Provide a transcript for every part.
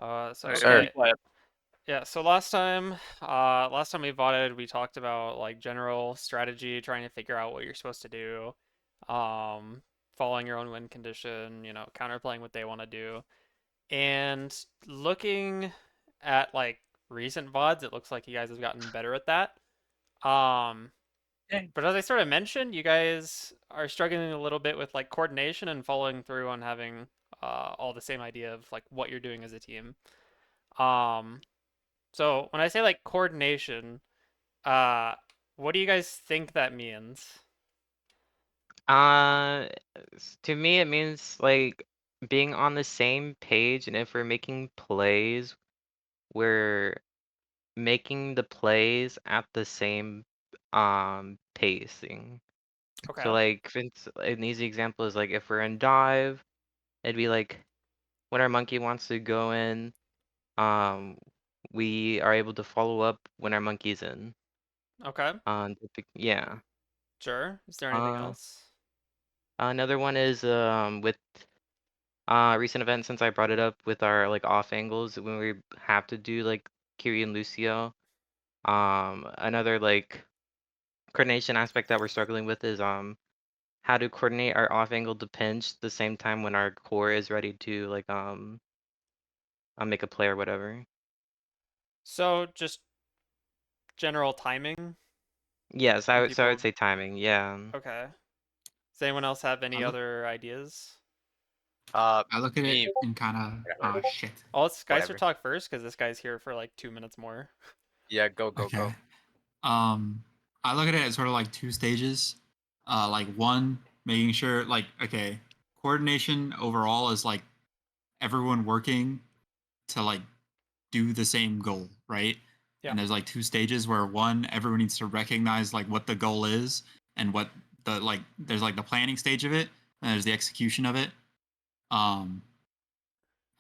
Sure. Okay, yeah. So last time we voted, we talked about like general strategy, trying to figure out what you're supposed to do, um, following your own win condition, counterplaying what they want to do, and looking at like recent VODs, it looks like you guys have gotten better at that. Um, but as I sort of mentioned, you guys are struggling a little bit with like coordination and following through on having all the same idea of like what you're doing as a team. Um, so when I say like coordination, uh, what do you guys think that means? Uh, to me, it means like being on the same page, and if we're making plays, we're making the plays at the same pacing. So Okay. like, an easy example is like if we're in dive, it'd be like when our monkey wants to go in, um, we are able to follow up when our monkey's in. Okay. Yeah. Sure. Is there anything Uh, else? Another one is with recent events, since I brought it up with our like off angles when we have to do like Kiri and Lucio. Another like coordination aspect that we're struggling with is how to coordinate our off angle to pinch the same time when our core is ready to like make a play or whatever. So just general timing Yes, and I would people. say timing. Yeah. Okay. Does anyone else have I any look other ideas? Uh, I look at it me, and kind of shit. Oh, let's guys should whatever. talk first because this guy's here for like 2 minutes more. Yeah, go, go, Okay. go. Um, I look at it as sort of like two stages. Like one, making sure okay, coordination overall is like everyone working to like do the same goal, right? Yeah. And there's like two stages where one, everyone needs to recognize like what the goal is and what the like there's like the planning stage of it and there's the execution of it. Um,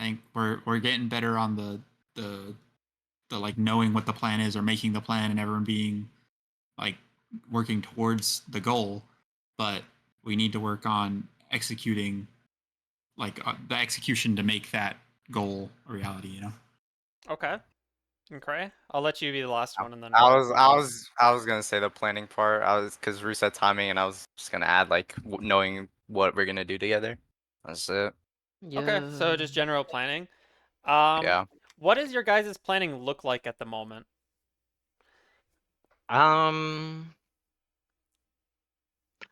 I think we're getting better on the the like knowing what the plan is or making the plan and everyone being like working towards the goal, but we need to work on executing the execution to make that goal a reality, you know. Okay. Okay. I'll let you be the last I one and then I we'll was move I on. was I was gonna say the planning part. I was because reset timing, and I was just gonna add like knowing what we're gonna do together. That's it. Okay. Yeah. So just general planning. Um, Yeah. what does your guys' planning look like at the moment? Um,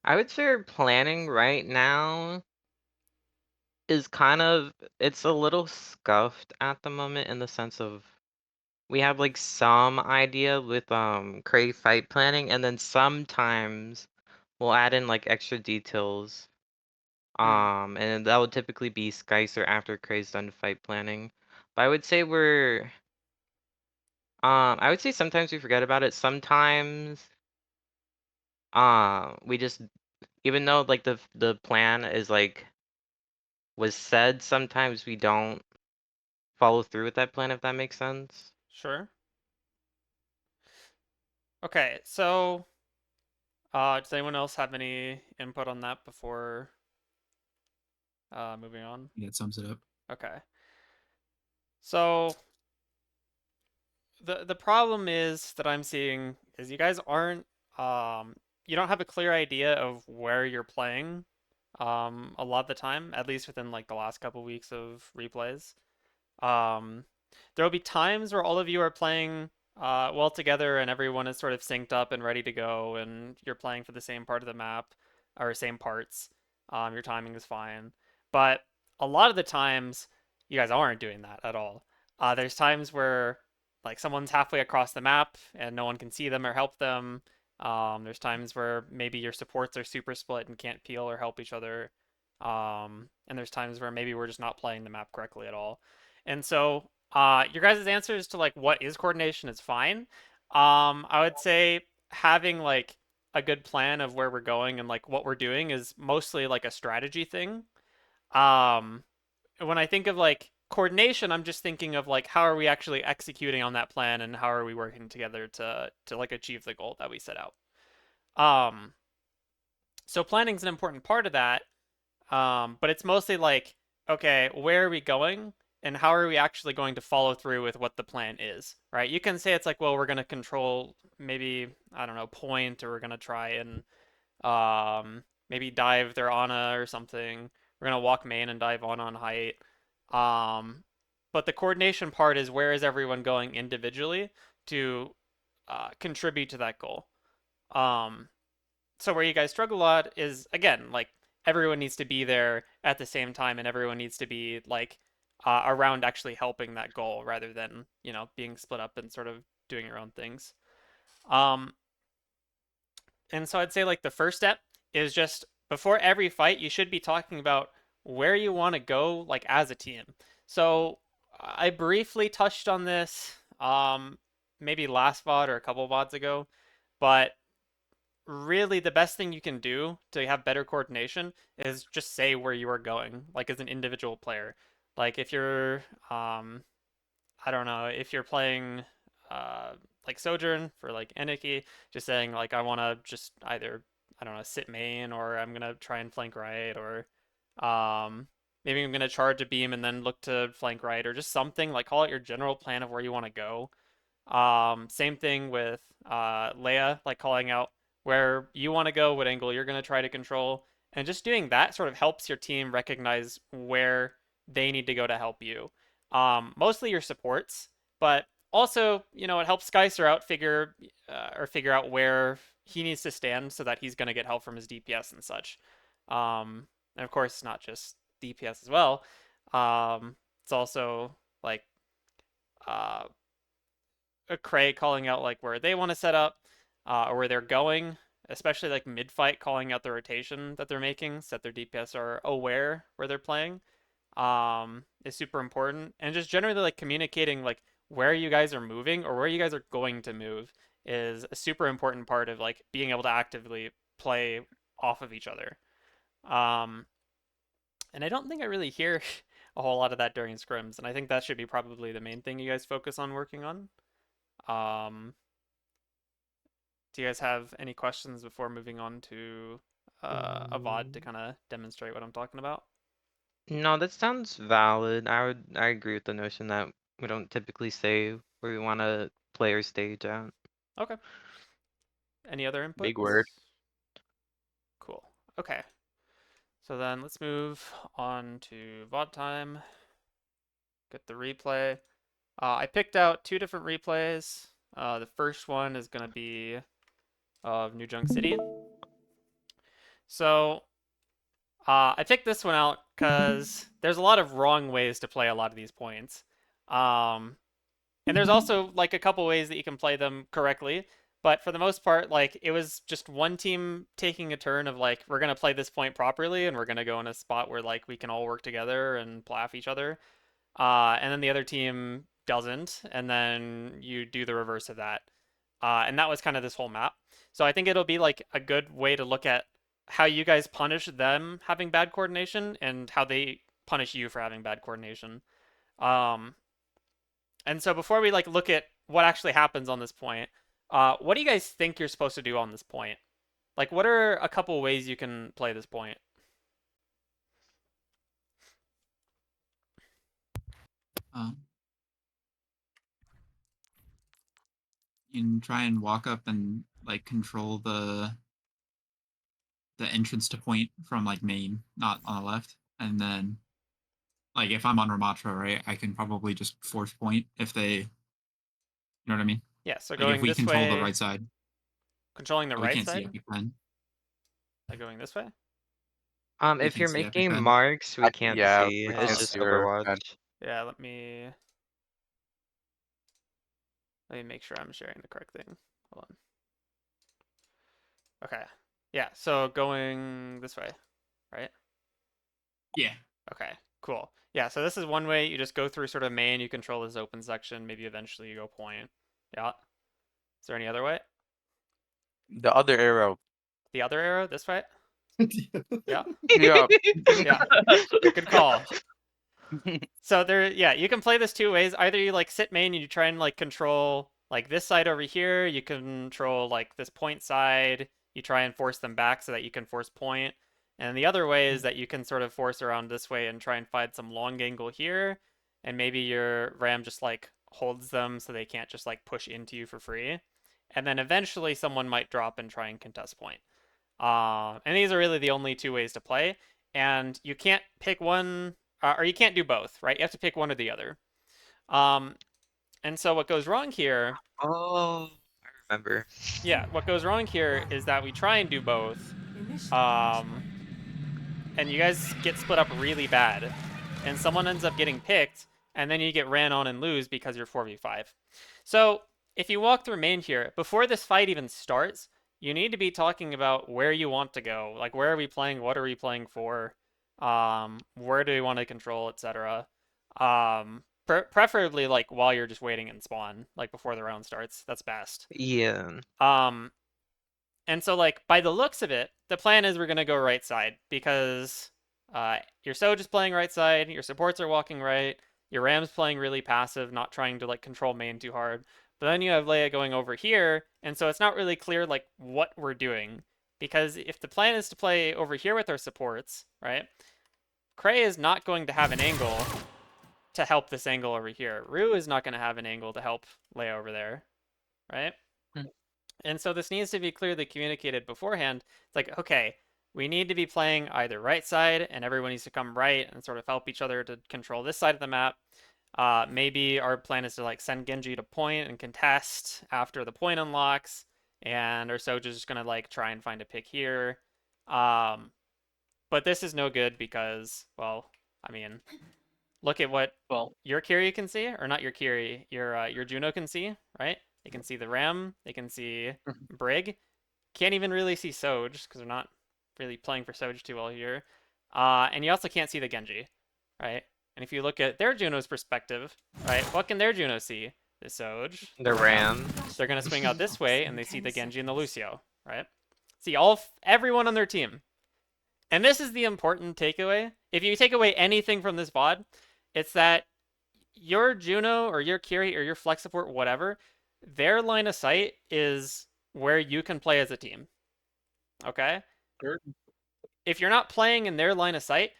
I would say our planning right now is it's a little scuffed at the moment in the sense of we have like some idea with Crave fight planning, and then sometimes we'll add in like extra details. Hmm. And that would typically be Skycer after Crave's done fight planning. But I would say I would say sometimes we forget about it. Sometimes we just, even though like the plan is like was said, sometimes we don't follow through with that plan, if that makes sense. Sure. Okay. So, does anyone else have any input on that before moving on? Yeah, that sums it up. Okay. So the problem is that I'm seeing is you guys aren't you don't have a clear idea of where you're playing a lot of the time, at least within like the last couple weeks of replays. Um there will be times where all of you are playing well together and everyone is sort of synced up and ready to go and you're playing for the same part of the map or same parts. Your timing is fine. But a lot of the times you guys aren't doing that at all. There's times where like someone's halfway across the map and no one can see them or help them. There's times where maybe your supports are super split and can't peel or help each other. And there's times where maybe we're just not playing the map correctly at all. And so, your guys' answers to like what is coordination is fine. I would say having like a good plan of where we're going and like what we're doing is mostly like a strategy thing. Um, when I think of like coordination, I'm just thinking of like how are we actually executing on that plan and how are we working together to like achieve the goal that we set out. Um, so planning is an important part of that. But it's mostly like, okay, where are we going? and how are we actually going to follow through with what the plan is, right? You can say it's like, well, we're going to control maybe, I don't know, point, or we're going to try and maybe dive their Ana or something. We're going to walk main and dive on height. Um, but the coordination part is, where is everyone going individually to contribute to that goal? Um, so where you guys struggle a lot is, again, like, everyone needs to be there at the same time, and everyone needs to be like around actually helping that goal, rather than, being split up and sort of doing your own things. Um, and so I'd say, like, the first step is just, before every fight, you should be talking about where you want to go, like, as a team. So I briefly touched on this, maybe last VOD or a couple VODs ago, but really the best thing you can do to have better coordination is just say where you are going, like, as an individual player. Like, if you're, I don't know, if you're playing like Sojourn for like Aniki, just saying like, I want to just either, I don't know, sit main, or I'm gonna try and flank right, or maybe I'm gonna charge a beam and then look to flank right, or just something like, call it your general plan of where you want to go. Same thing with Leia, like calling out where you want to go, what angle you're going to try to control, and just doing that sort of helps your team recognize where they need to go to help you. Mostly your supports, but also, it helps Skycer out figure out where he needs to stand, so that he's going to get help from his DPS and such. And of course, not just DPS as well. It's also like uh, a Cray calling out like where they want to set up, or where they're going, especially like mid fight, calling out the rotation that they're making, so that their DPS are aware where they're playing, is super important. And just generally, like, communicating like where you guys are moving, or where you guys are going to move, is a super important part of like being able to actively play off of each other. Um, and I don't think I really hear a whole lot of that during scrims, and I think that should be probably the main thing you guys focus on working on. Um, do you guys have any questions before moving on to a VOD to kind of demonstrate what I'm talking about? No, that sounds valid. I agree with the notion that we don't typically say where we want to play or stage at. Okay. Any other Big inputs? word. Cool. Okay. So then let's move on to VOD time. Get the replay. I picked out two different replays. The first one is going to be of New Junk City. So I picked this one out because there's a lot of wrong ways to play a lot of these points. And there's also like a couple ways that you can play them correctly. But for the most part, like, it was just one team taking a turn of like, we're gonna play this point properly, and we're gonna go in a spot where like we can all work together and plaff each other. And then the other team doesn't, and then you do the reverse of that. And that was kind of this whole map. So I think it'll be like a good way to look at how you guys punish them having bad coordination, and how they punish you for having bad coordination. Um, and so before we like look at what actually happens on this point, what do you guys think you're supposed to do on this point? Like, what are a couple ways you can play this point? Um, you can try and walk up and like control the entrance to point from like main, not on the left, and then like if I'm on Ramatra, right, I can probably just force point if they, you know what I mean? Yeah, so Like if going we this control the way, right side, controlling the we right can't see side, EpiPen. like going this way. We If can you're see making EpiPen. marks, we can't Yeah, see. we It's can't just see Okay. Overwatch. Overwatch. Yeah, let me make sure I'm sharing the correct thing. Hold on. Okay. Yeah, so going this way, right? Yeah. Okay, cool. Yeah, so this is one way. You just go through sort of main, you control this open section, maybe eventually you go point. Yeah. Is there any other way? The other arrow. The other arrow, this way? Yeah. Yeah. Yeah. Good call. So there, yeah, you can play this two ways. Either you like sit main and you try and like control like this side over here. You control like this point side. You try and force them back so that you can force point. And the other way is that you can sort of force around this way and try and find some long angle here. and maybe your Ram just like holds them so they can't just like push into you for free. And then eventually someone might drop and try and contest point. And these are really the only two ways to play. And you can't pick one, or you can't do both, right? You have to pick one or the other. And so what goes wrong here, Oh, I remember. yeah, what goes wrong here is that we try and do both. Um, and you guys get split up really bad. And someone ends up getting picked, and then you get ran on and lose because you're 4v5. So if you walk through main here, before this fight even starts, you need to be talking about where you want to go. Like, where are we playing? What are we playing for? Where do we want to control, etc. Preferably like while you're just waiting in spawn, like before the round starts. That's best. Yeah. Um, and so, like, by the looks of it, the plan is we're going to go right side because your Soj is playing right side, your supports are walking right, your Ram's playing really passive, not trying to, like, control main too hard. But then you have Leia going over here, and so it's not really clear, like, what we're doing. Because if the plan is to play over here with our supports, right, Cray is not going to have an angle to help this angle over here. Rue is not going to have an angle to help Leia over there, right? And so this needs to be clearly communicated beforehand. It's like, okay, we need to be playing either right side and everyone needs to come right and sort of help each other to control this side of the map. Maybe our plan is to like send Genji to point and contest after the point unlocks, and our Soja is just gonna like try and find a pick here. But this is no good because, well, I mean, look at what your Kiri can see, or not your Kiri, your Juno can see, right? They can see the Ram, they can see Brig. Can't even really see Soj because they're not really playing for Soj too well here. And you also can't see the Genji, right? And if you look at their Juno's perspective, right, what can their Juno see? The Soj, The Ram. They're gonna swing out this way, and they see the Genji and the Lucio, right? See everyone on their team. And this is the important takeaway. If you take away anything from this VOD, it's that your Juno or your Kiri or your flex support, whatever, their line of sight is where you can play as a team. Okay? Sure. If you're not playing in their line of sight,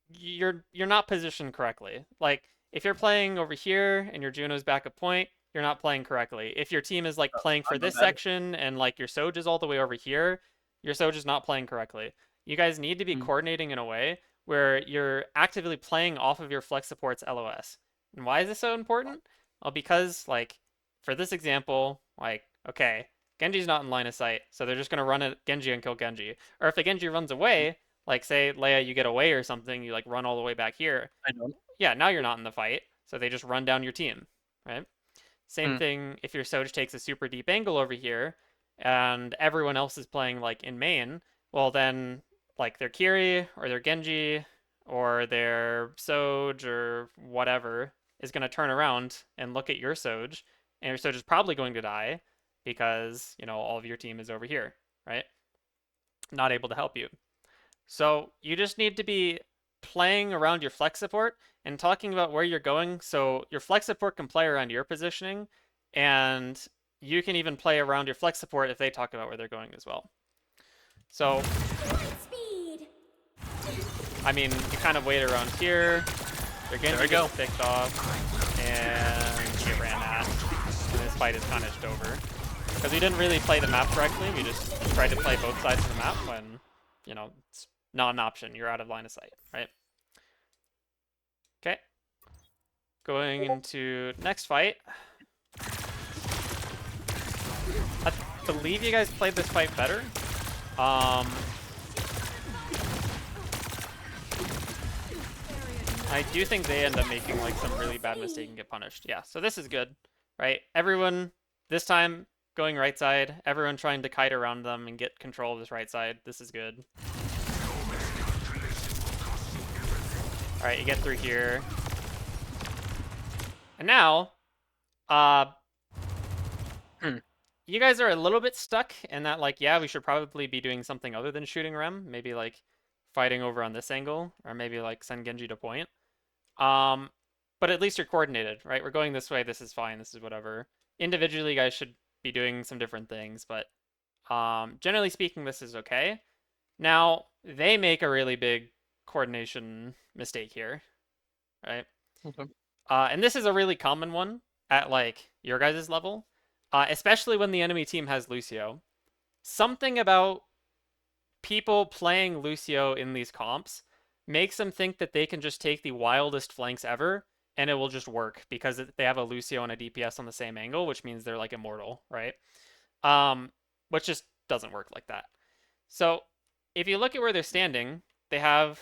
you're not positioned correctly. Like if you're playing over here and your Juno's back at point, you're not playing correctly. If your team is like playing for this section and like your Soj is all the way over here, your Soj is not playing correctly. You guys need to be coordinating in a way where you're actively playing off of your flex support's LOS. And why is this so important? Well, because like for this example, like okay, Genji's not in line of sight, so they're just gonna run at Genji and kill Genji. Or if the Genji runs away, like say Leia, you get away or something, you like run all the way back here. I don't. Yeah, now you're not in the fight, so they just run down your team, right? Same thing if your Soj takes a super deep angle over here, and everyone else is playing like in main. Well, then like their Kiri or their Genji or their Soj or whatever is going to turn around and look at your Soj, and your Soj is probably going to die because you know all of your team is over here, right? Not able to help you. So you just need to be playing around your flex support and talking about where you're going so your flex support can play around your positioning, and you can even play around your flex support if they talk about where they're going as well. So, I mean, you kind of wait around here, they're getting picked off, and get ran at, and this fight is kind of just over. Because we didn't really play the map correctly, we just tried to play both sides of the map when, you know, it's not an option. You're out of line of sight, right? Okay. Going into next fight. I believe you guys played this fight better. I do think they end up making like some really bad mistake and get punished. Yeah, so this is good, right? Everyone, this time, going right side. Everyone trying to kite around them and get control of this right side. This is good. Alright, you get through here. And now, you guys are a little bit stuck in that, like, yeah, we should probably be doing something other than shooting Rem. Maybe, like, fighting over on this angle, or maybe, like, send Genji to point. But at least you're coordinated, right? We're going this way, this is fine, this is whatever. Individually, you guys should be doing some different things, but generally speaking, this is okay. Now, they make a really big coordination mistake here, right? Okay. And this is a really common one at like your guys' level, especially when the enemy team has Lucio. Something about people playing Lucio in these comps makes them think that they can just take the wildest flanks ever and it will just work because they have a Lucio and a DPS on the same angle, which means they're like immortal, right? Um, which just doesn't work like that. So if you look at where they're standing, they're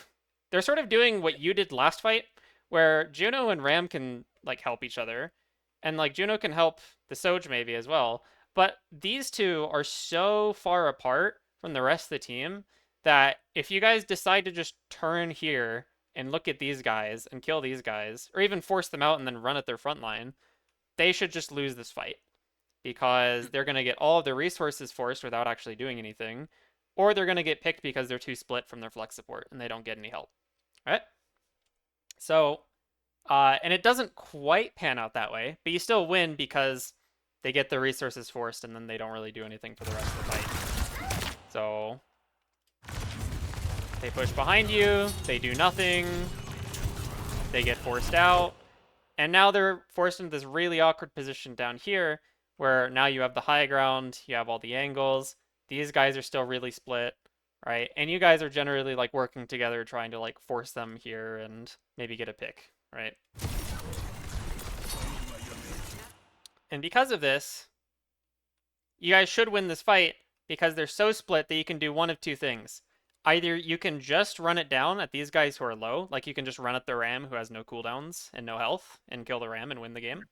sort of doing what you did last fight, where Juno and Ram can like help each other, and like Juno can help the Soj maybe as well. But these two are so far apart from the rest of the team that if you guys decide to just turn here and look at these guys and kill these guys, or even force them out and then run at their front line, they should just lose this fight because they're going to get all of their resources forced without actually doing anything, or they're going to get picked because they're too split from their flex support and they don't get any help. All right? So, and it doesn't quite pan out that way, but you still win because they get their resources forced and then they don't really do anything for the rest of the fight. So, they push behind you, they do nothing, they get forced out, and now they're forced into this really awkward position down here where now you have the high ground, you have all the angles, these guys are still really split, right? And you guys are generally like working together trying to like force them here and maybe get a pick, right? And because of this, you guys should win this fight because they're so split that you can do one of two things. Either you can just run it down at these guys who are low, like you can just run at the Ram who has no cooldowns and no health and kill the Ram and win the game.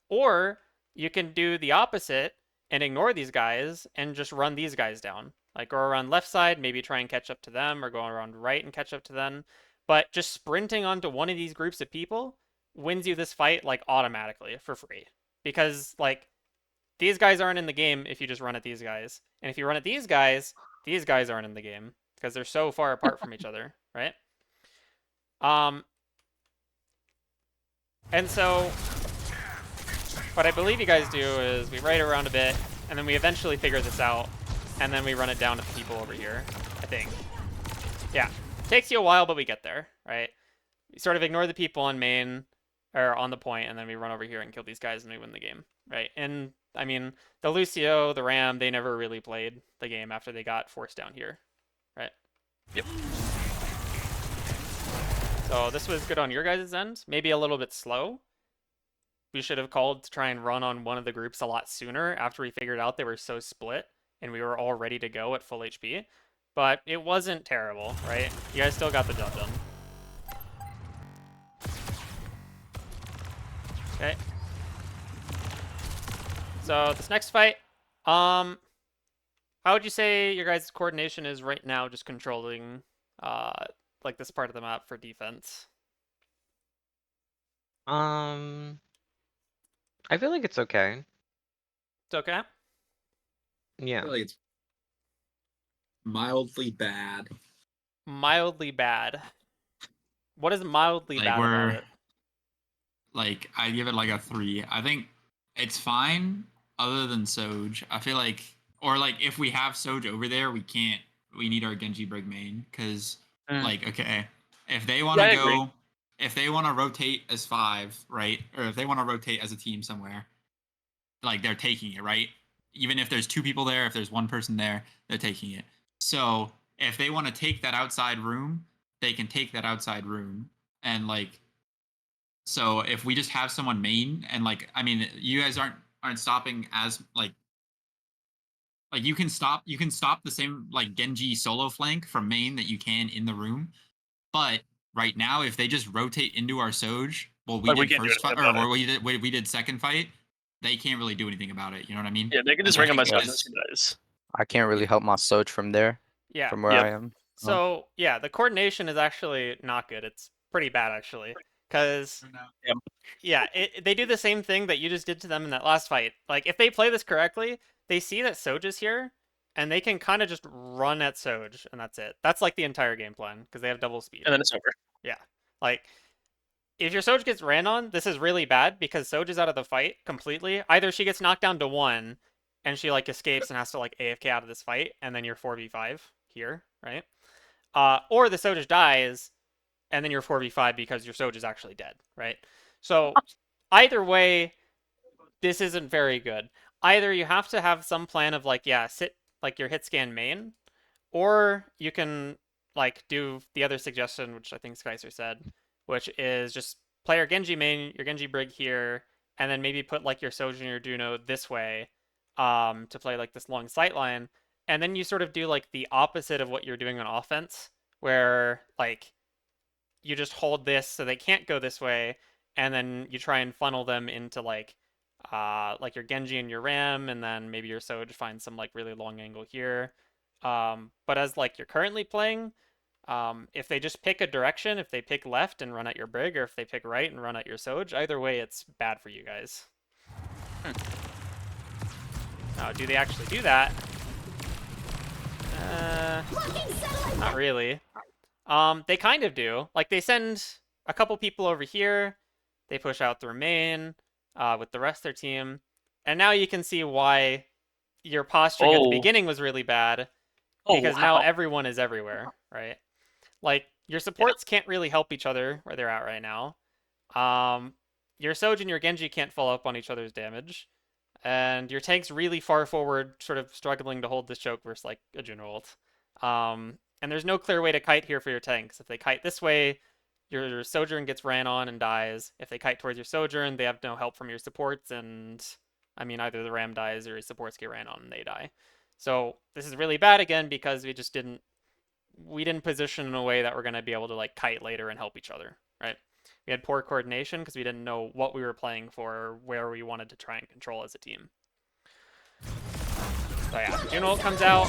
Or you can do the opposite and ignore these guys and just run these guys down. Like go around left side, maybe try and catch up to them, or go around right and catch up to them. But just sprinting onto one of these groups of people wins you this fight like automatically for free. Because like these guys aren't in the game if you just run at these guys. And if you run at these guys aren't in the game because they're so far apart from each other, right? And so what I believe you guys do is we raid around a bit, and then we eventually figure this out, and then we run it down to the people over here, I think. Yeah, takes you a while, but we get there, right? We sort of ignore the people on main, or on the point, and then we run over here and kill these guys, and we win the game, right? And, I mean, the Lucio, the Ram, they never really played the game after they got forced down here, right? Yep. So this was good on your guys' end. Maybe a little bit slow. We should have called to try and run on one of the groups a lot sooner after we figured out they were so split and we were all ready to go at full HP. But it wasn't terrible, right? You guys still got the job done. Okay. So this next fight, how would you say your guys' coordination is right now just controlling like this part of the map for defense? I feel like it's okay. It's okay. I Yeah. feel like it's mildly bad. Mildly bad. What is mildly Like bad about we're it? like I give it like a 3. I think it's fine other than Soj. I feel like, or like if we have Soj over there, we need our Genji Brig main because like okay, if they want to Yeah, I agree. go, if they want to rotate as 5, right, or if they want to rotate as a team somewhere, like they're taking it, right? Even if there's 2 people there, if there's 1 person there, they're taking it. So if they want to take that outside room, they can take that outside room. And like, so if we just have someone main and like, I mean, you guys aren't stopping as like you can stop the same like Genji solo flank from main that you can in the room. But right now, if they just rotate into our Soj, well, we Like, we did can't do first fight, anything or about we did second fight, they can't really do anything about it. You know what I mean? Yeah, they can just And ring I them as think business this- guys. I can't really help my Soj from there, Yeah. from where Yep. I am. So yeah, the coordination is actually not good. It's pretty bad actually, because yeah, they do the same thing that you just did to them in that last fight. Like if they play this correctly, they see that Soj is here, and they can kind of just run at Soj, and that's it. That's like the entire game plan because they have double speed. And then it's over. Yeah, like if your Soj gets ran on, this is really bad because Soj is out of the fight completely. Either she gets knocked down to 1, and she like escapes and has to like AFK out of this fight, and then you're 4v5 here, right? Or the Soj dies, and then you're 4v5 because your Soj is actually dead, right? So either way, this isn't very good. Either you have to have some plan of like, yeah, sit like your hit scan main, or you can like do the other suggestion, which I think Skycer said, which is just play your Genji main, your Genji Brig here, and then maybe put like your Sojourn or Juno this way, to play like this long sight line. And then you sort of do like the opposite of what you're doing on offense, where like you just hold this so they can't go this way, and then you try and funnel them into like your Genji and your Ram, and then maybe your Soj finds some like really long angle here. But as like you're currently playing, if they just pick a direction, if they pick left and run at your Brig, or if they pick right and run at your Soj, either way it's bad for you guys. Now, do they actually do that? Not really. They kind of do. Like, they send a couple people over here. They push out through main with the rest of their team. And now you can see why your posturing at the beginning was really bad. Because now everyone is everywhere, right? Like, your supports can't really help each other where they're at right now. Your Soj and your Genji can't follow up on each other's damage. And your tank's really far forward, sort of struggling to hold this choke versus, like, a Juno ult. And there's no clear way to kite here for your tanks. If they kite this way, your Sojourn gets ran on and dies. If they kite towards your Sojourn, they have no help from your supports, and I mean either the Ram dies or your supports get ran on and they die. So this is really bad again because we didn't position in a way that we're gonna be able to like kite later and help each other, right? We had poor coordination because we didn't know what we were playing for, or where we wanted to try and control as a team. So yeah, Juno ult comes out.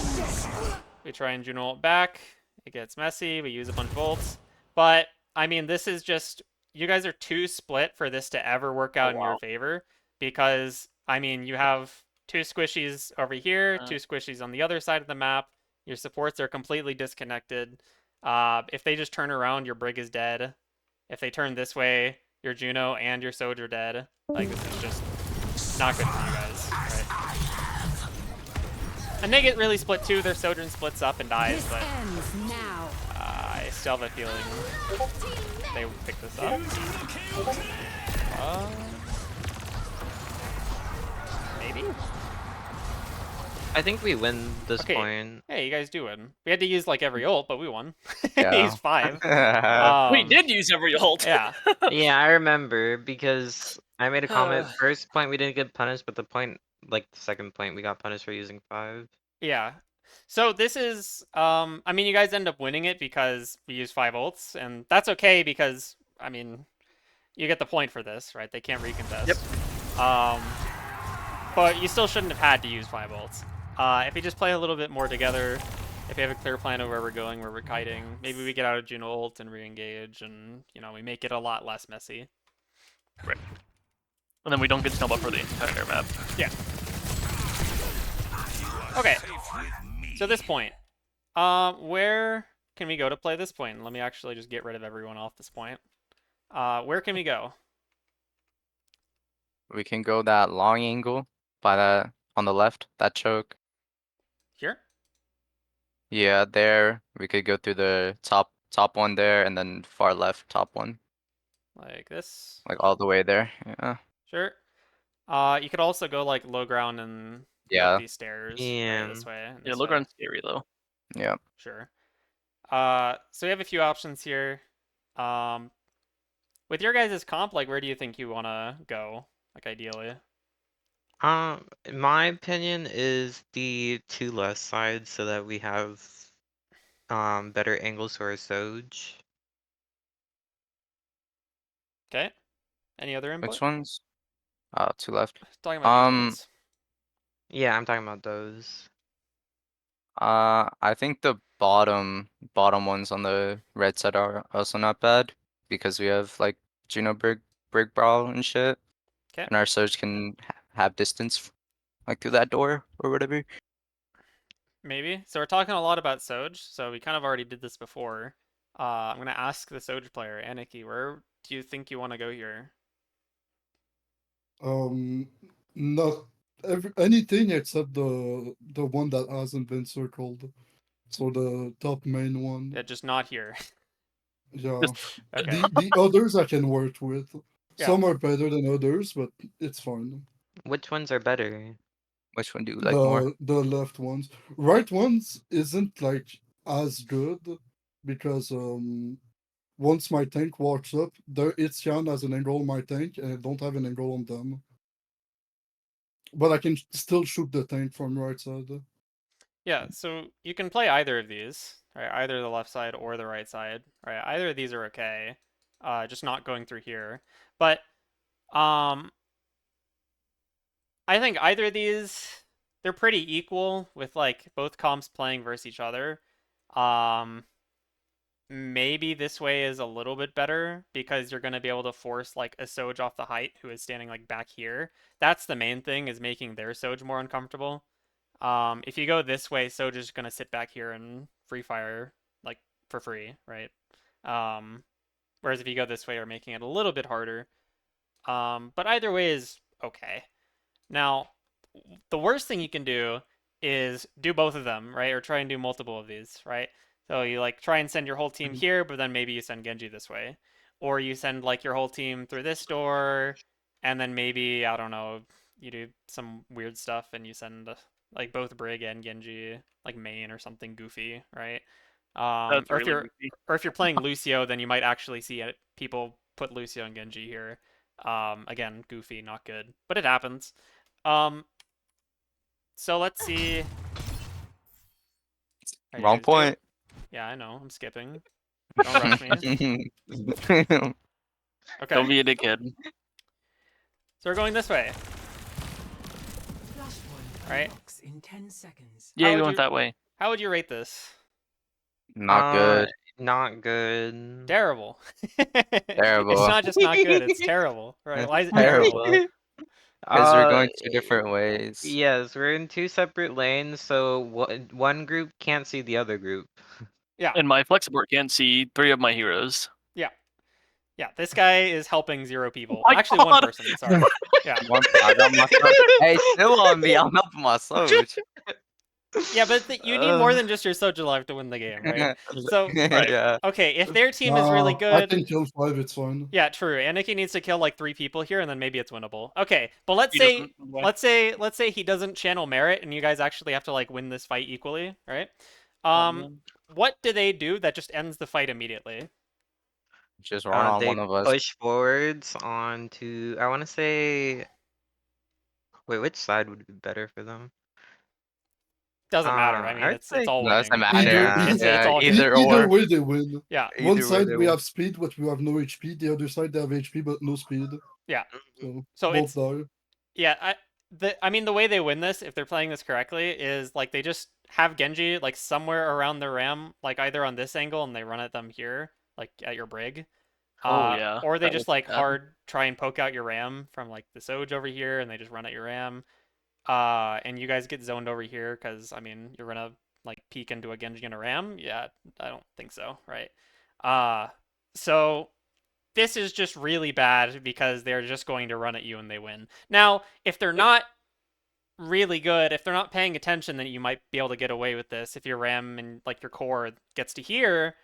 We try and Juno ult back. It gets messy. We use a bunch of ults. But, I mean, this is just... You guys are too split for this to ever work out in your favor. Because, I mean, you have two squishies over here, two squishies on the other side of the map. Your supports are completely disconnected. If they just turn around, your Brig is dead. If they turn this way, your Juno and your Soj are dead. Like, this is just not good for you guys, right? And they get really split too. Their Sojourn splits up and dies, but I still have a feeling they will pick this up. Maybe? I think we win this point. Hey, you guys do win. We had to use like every ult, but we won. Yeah. He's 5. We did use every ult. Yeah. Yeah, I remember because I made a comment. First point we didn't get punished, but the point, like the second point, we got punished for using 5. Yeah. So this is, I mean, you guys end up winning it because we use 5 ults, and that's okay because, I mean, you get the point for this, right? They can't recontest. Yep. But you still shouldn't have had to use 5 ults. If you just play a little bit more together, if you have a clear plan of where we're going, where we're kiting, maybe we get out of Juno ult and re-engage, and, you know, we make it a lot less messy. Right. And then we don't get snowball for the entire map. Yeah. Okay. So this point. Where can we go to play this point? Let me actually just get rid of everyone off this point. Where can we go? We can go that long angle by that on the left, that choke. Here? Yeah, there. We could go through the top one there, and then far left top one. Like this? Like all the way there. Yeah. Sure. You could also go like low ground and up these stairs. Yeah. Right, this way. Yeah, low ground's scary though. Yeah. Sure. So we have a few options here. With your guys' comp, like where do you think you wanna go? Like ideally? My opinion is the 2 left sides so that we have better angles for our Soj. Okay. Any other input? Which ones? 2 left. Talking about these ones. Yeah, I'm talking about those. I think the bottom ones on the red side are also not bad because we have like Juno Brig Brawl and shit. Okay. And our Soj can have distance like through that door or whatever. Maybe. So we're talking a lot about Soj, so we kind of already did this before. I'm gonna ask the Soj player, Aniki, where do you think you want to go here? Not anything except the one that hasn't been circled. So the top main one. Yeah, just not here. Yeah. Okay. The others I can work with. Yeah. Some are better than others, but it's fine. Which ones are better? Which one do you like more? The left ones, right ones isn't like as good because once my tank walks up, there it's Yan as an angle on my tank, and I don't have an angle on them. But I can still shoot the tank from right side. Yeah, so you can play either of these, right? Either the left side or the right side, right? Either of these are okay. Just not going through here. But I think either of these, they're pretty equal with like both comps playing versus each other. Maybe this way is a little bit better because you're going to be able to force like a Soj off the height who is standing like back here. That's the main thing, is making their Soj more uncomfortable. If you go this way, Soj is going to sit back here and free fire like for free, right? Whereas if you go this way, you're making it a little bit harder. But either way is okay. Now, the worst thing you can do is do both of them, right? Or try and do multiple of these, right? So you like try and send your whole team here, but then maybe you send Genji this way. Or you send like your whole team through this door, and then maybe, I don't know, you do some weird stuff and you send like both Brig and Genji, like main or something goofy, right? That's Or if really you're goofy. or if you're playing Lucio, then you might actually see it, people put Lucio and Genji here. Again, goofy, not good, but it happens. Um, so let's see how you Wrong guys do. point. Yeah, I know. I'm skipping. Don't rush me. Okay. Don't be a dickhead. So we're going this way. Right. In 10 seconds. Yeah, How you would went you- that way. How would you rate this? Not good. Not good. Terrible. Terrible. It's not just not good, it's terrible. Right? Why is it Terrible. terrible? Because we're Uh, going two different ways. yes, we're in two separate lanes, so one group can't see the other group. Yeah. And my Flexibort can't see 3 of my heroes. Yeah, this guy is helping 0 people. My Actually, one God. person. Sorry. Yeah. I got my Soj. Hey, chill on me. I'm helping my Soj. Yeah, but you need more than just your Soja Life to win the game, right? So, Right. Yeah. okay, if their team is really I good, can kill 5, it's fine. yeah, true. Aniki needs to kill like 3 people here, and then maybe it's winnable. Okay, but let's He say doesn't. let's say he doesn't channel merit, and you guys actually have to like win this fight equally, right? What do they do that just ends the fight immediately? Just run on They one of us. push forwards onto, I want to say, wait, which side would be better for them? Doesn't matter. I mean, I would it's say all winning. Doesn't matter. Either- It's Yeah, all good. either Either or. way they win. Yeah. One Either way side they we win. have speed, but we have no HP. The other side they have HP but no speed. Yeah. So So both die. Yeah, I mean the way they win this, if they're playing this correctly, is like they just have Genji like somewhere around the ram, like either on this angle and they run at them here, like at your brig. Oh, yeah. Or they that just would like be bad. hard try and poke out your ram from like the Soj over here, and they just run at your ram. And you guys get zoned over here because I mean you're gonna like peek into a Genji and a ram. Yeah, I don't think so, right? So this is just really bad because they're just going to run at you and they win. Now, if they're not really good, if they're not paying attention, then you might be able to get away with this. If your ram and like your core gets to here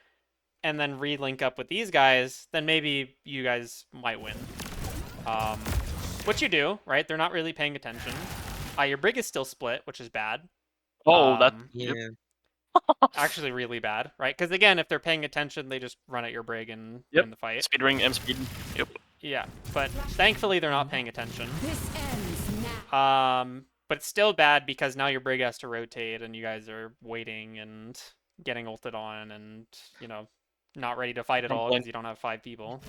and then re-link up with these guys, then maybe you guys might win. Which you do, right? They're not really paying attention. Your brig is still split, which is bad. Oh, that. Yeah. Actually really bad, right? Because again, if they're paying attention, they just run at your brig and Yep. win the fight. Speed ring, M speed. Yep. Yeah, but thankfully they're not paying attention. This ends now. But it's still bad because now your brig has to rotate and you guys are waiting and getting ulted on and, you know, not ready to fight at all because you don't have 5 people,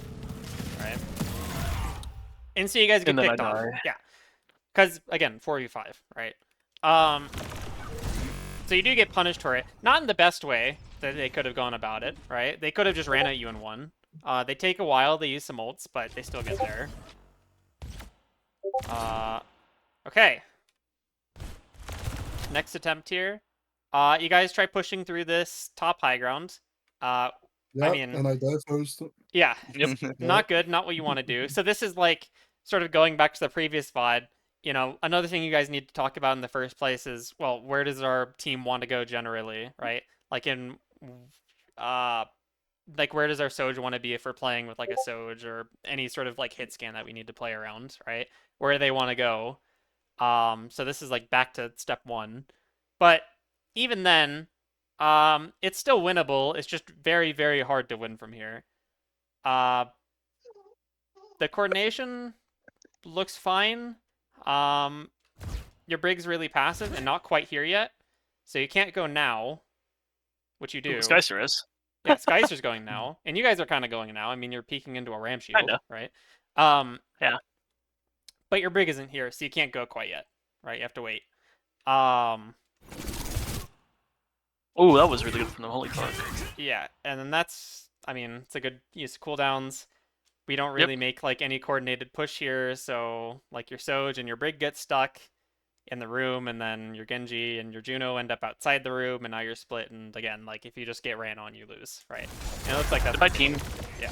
right? And so you guys get And then I picked off. die. Yeah. Because, again, 4v5, right? So you do get punished for it. Not in the best way that they could have gone about it, right? They could have just ran at you and won. They take a while, they use some ults, but they still get there. Okay. Next attempt here. You guys try pushing through this top high ground. Yeah, mean- and I die first. Yeah, Yep. not good, not what you want to do. So this is like sort of going back to the previous VOD. You know, another thing you guys need to talk about in the first place is, well, where does our team want to go generally, right? Like in like where does our Soj want to be if we're playing with like a Soj or any sort of like hit scan that we need to play around, right? Where do they want to go? So this is like back to step 1. But even then, it's still winnable. It's just very, very hard to win from here. The coordination looks fine. Your Brig's really passive and not quite here yet. So you can't go now, which you Ooh, do. Skyster is. Yeah, Skyster's going now. And you guys are kind of going now. I mean, you're peeking into a ramp shield, Kinda. right? Yeah. But your Brig isn't here, so you can't go quite yet, right? You have to wait. Um, Oh, that was really good from the Holy Card. yeah, and then that's, I mean, it's a good use of cooldowns. We don't really make like any coordinated push here, so like your Soj and your Brig get stuck in the room, and then your Genji and your Juno end up outside the room, and now you're split. And again, like if you just get ran on, you lose, right? And it looks like that's My team. Yeah.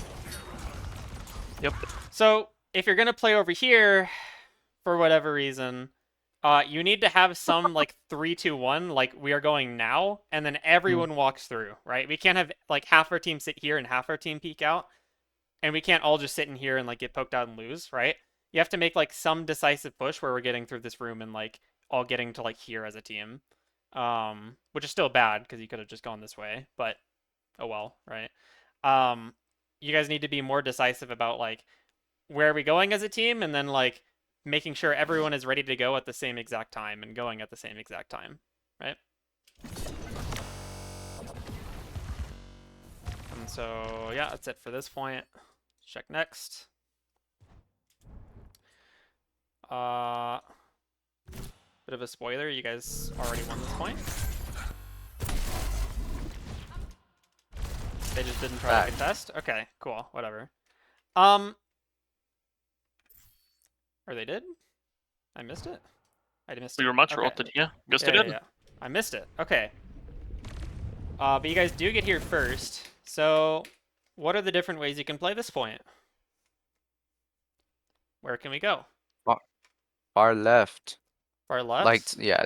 Yep. So if you're gonna play over here, for whatever reason, you need to have some like 3-2-1, like we are going now, and then everyone walks through, right? We can't have like half our team sit here and half our team peek out, and we can't all just sit in here and like get poked out and lose, right? You have to make like some decisive push where we're getting through this room and like all getting to like here as a team, which is still bad because you could have just gone this way, but oh well, right? You guys need to be more decisive about like where are we going as a team, and then like making sure everyone is ready to go at the same exact time and going at the same exact time, right? And so yeah, that's it for this point. Check next. Bit of a spoiler, you guys already won this point. They just didn't try to contest? Okay, cool, whatever. Or they did? I missed it? I missed it. We were much Okay. rolled, yeah. Missed Yeah, it. yeah. I missed it. Okay. But you guys do get here first. So, what are the different ways you can play this point? Where can we go? Far left. Far left? Like, yeah,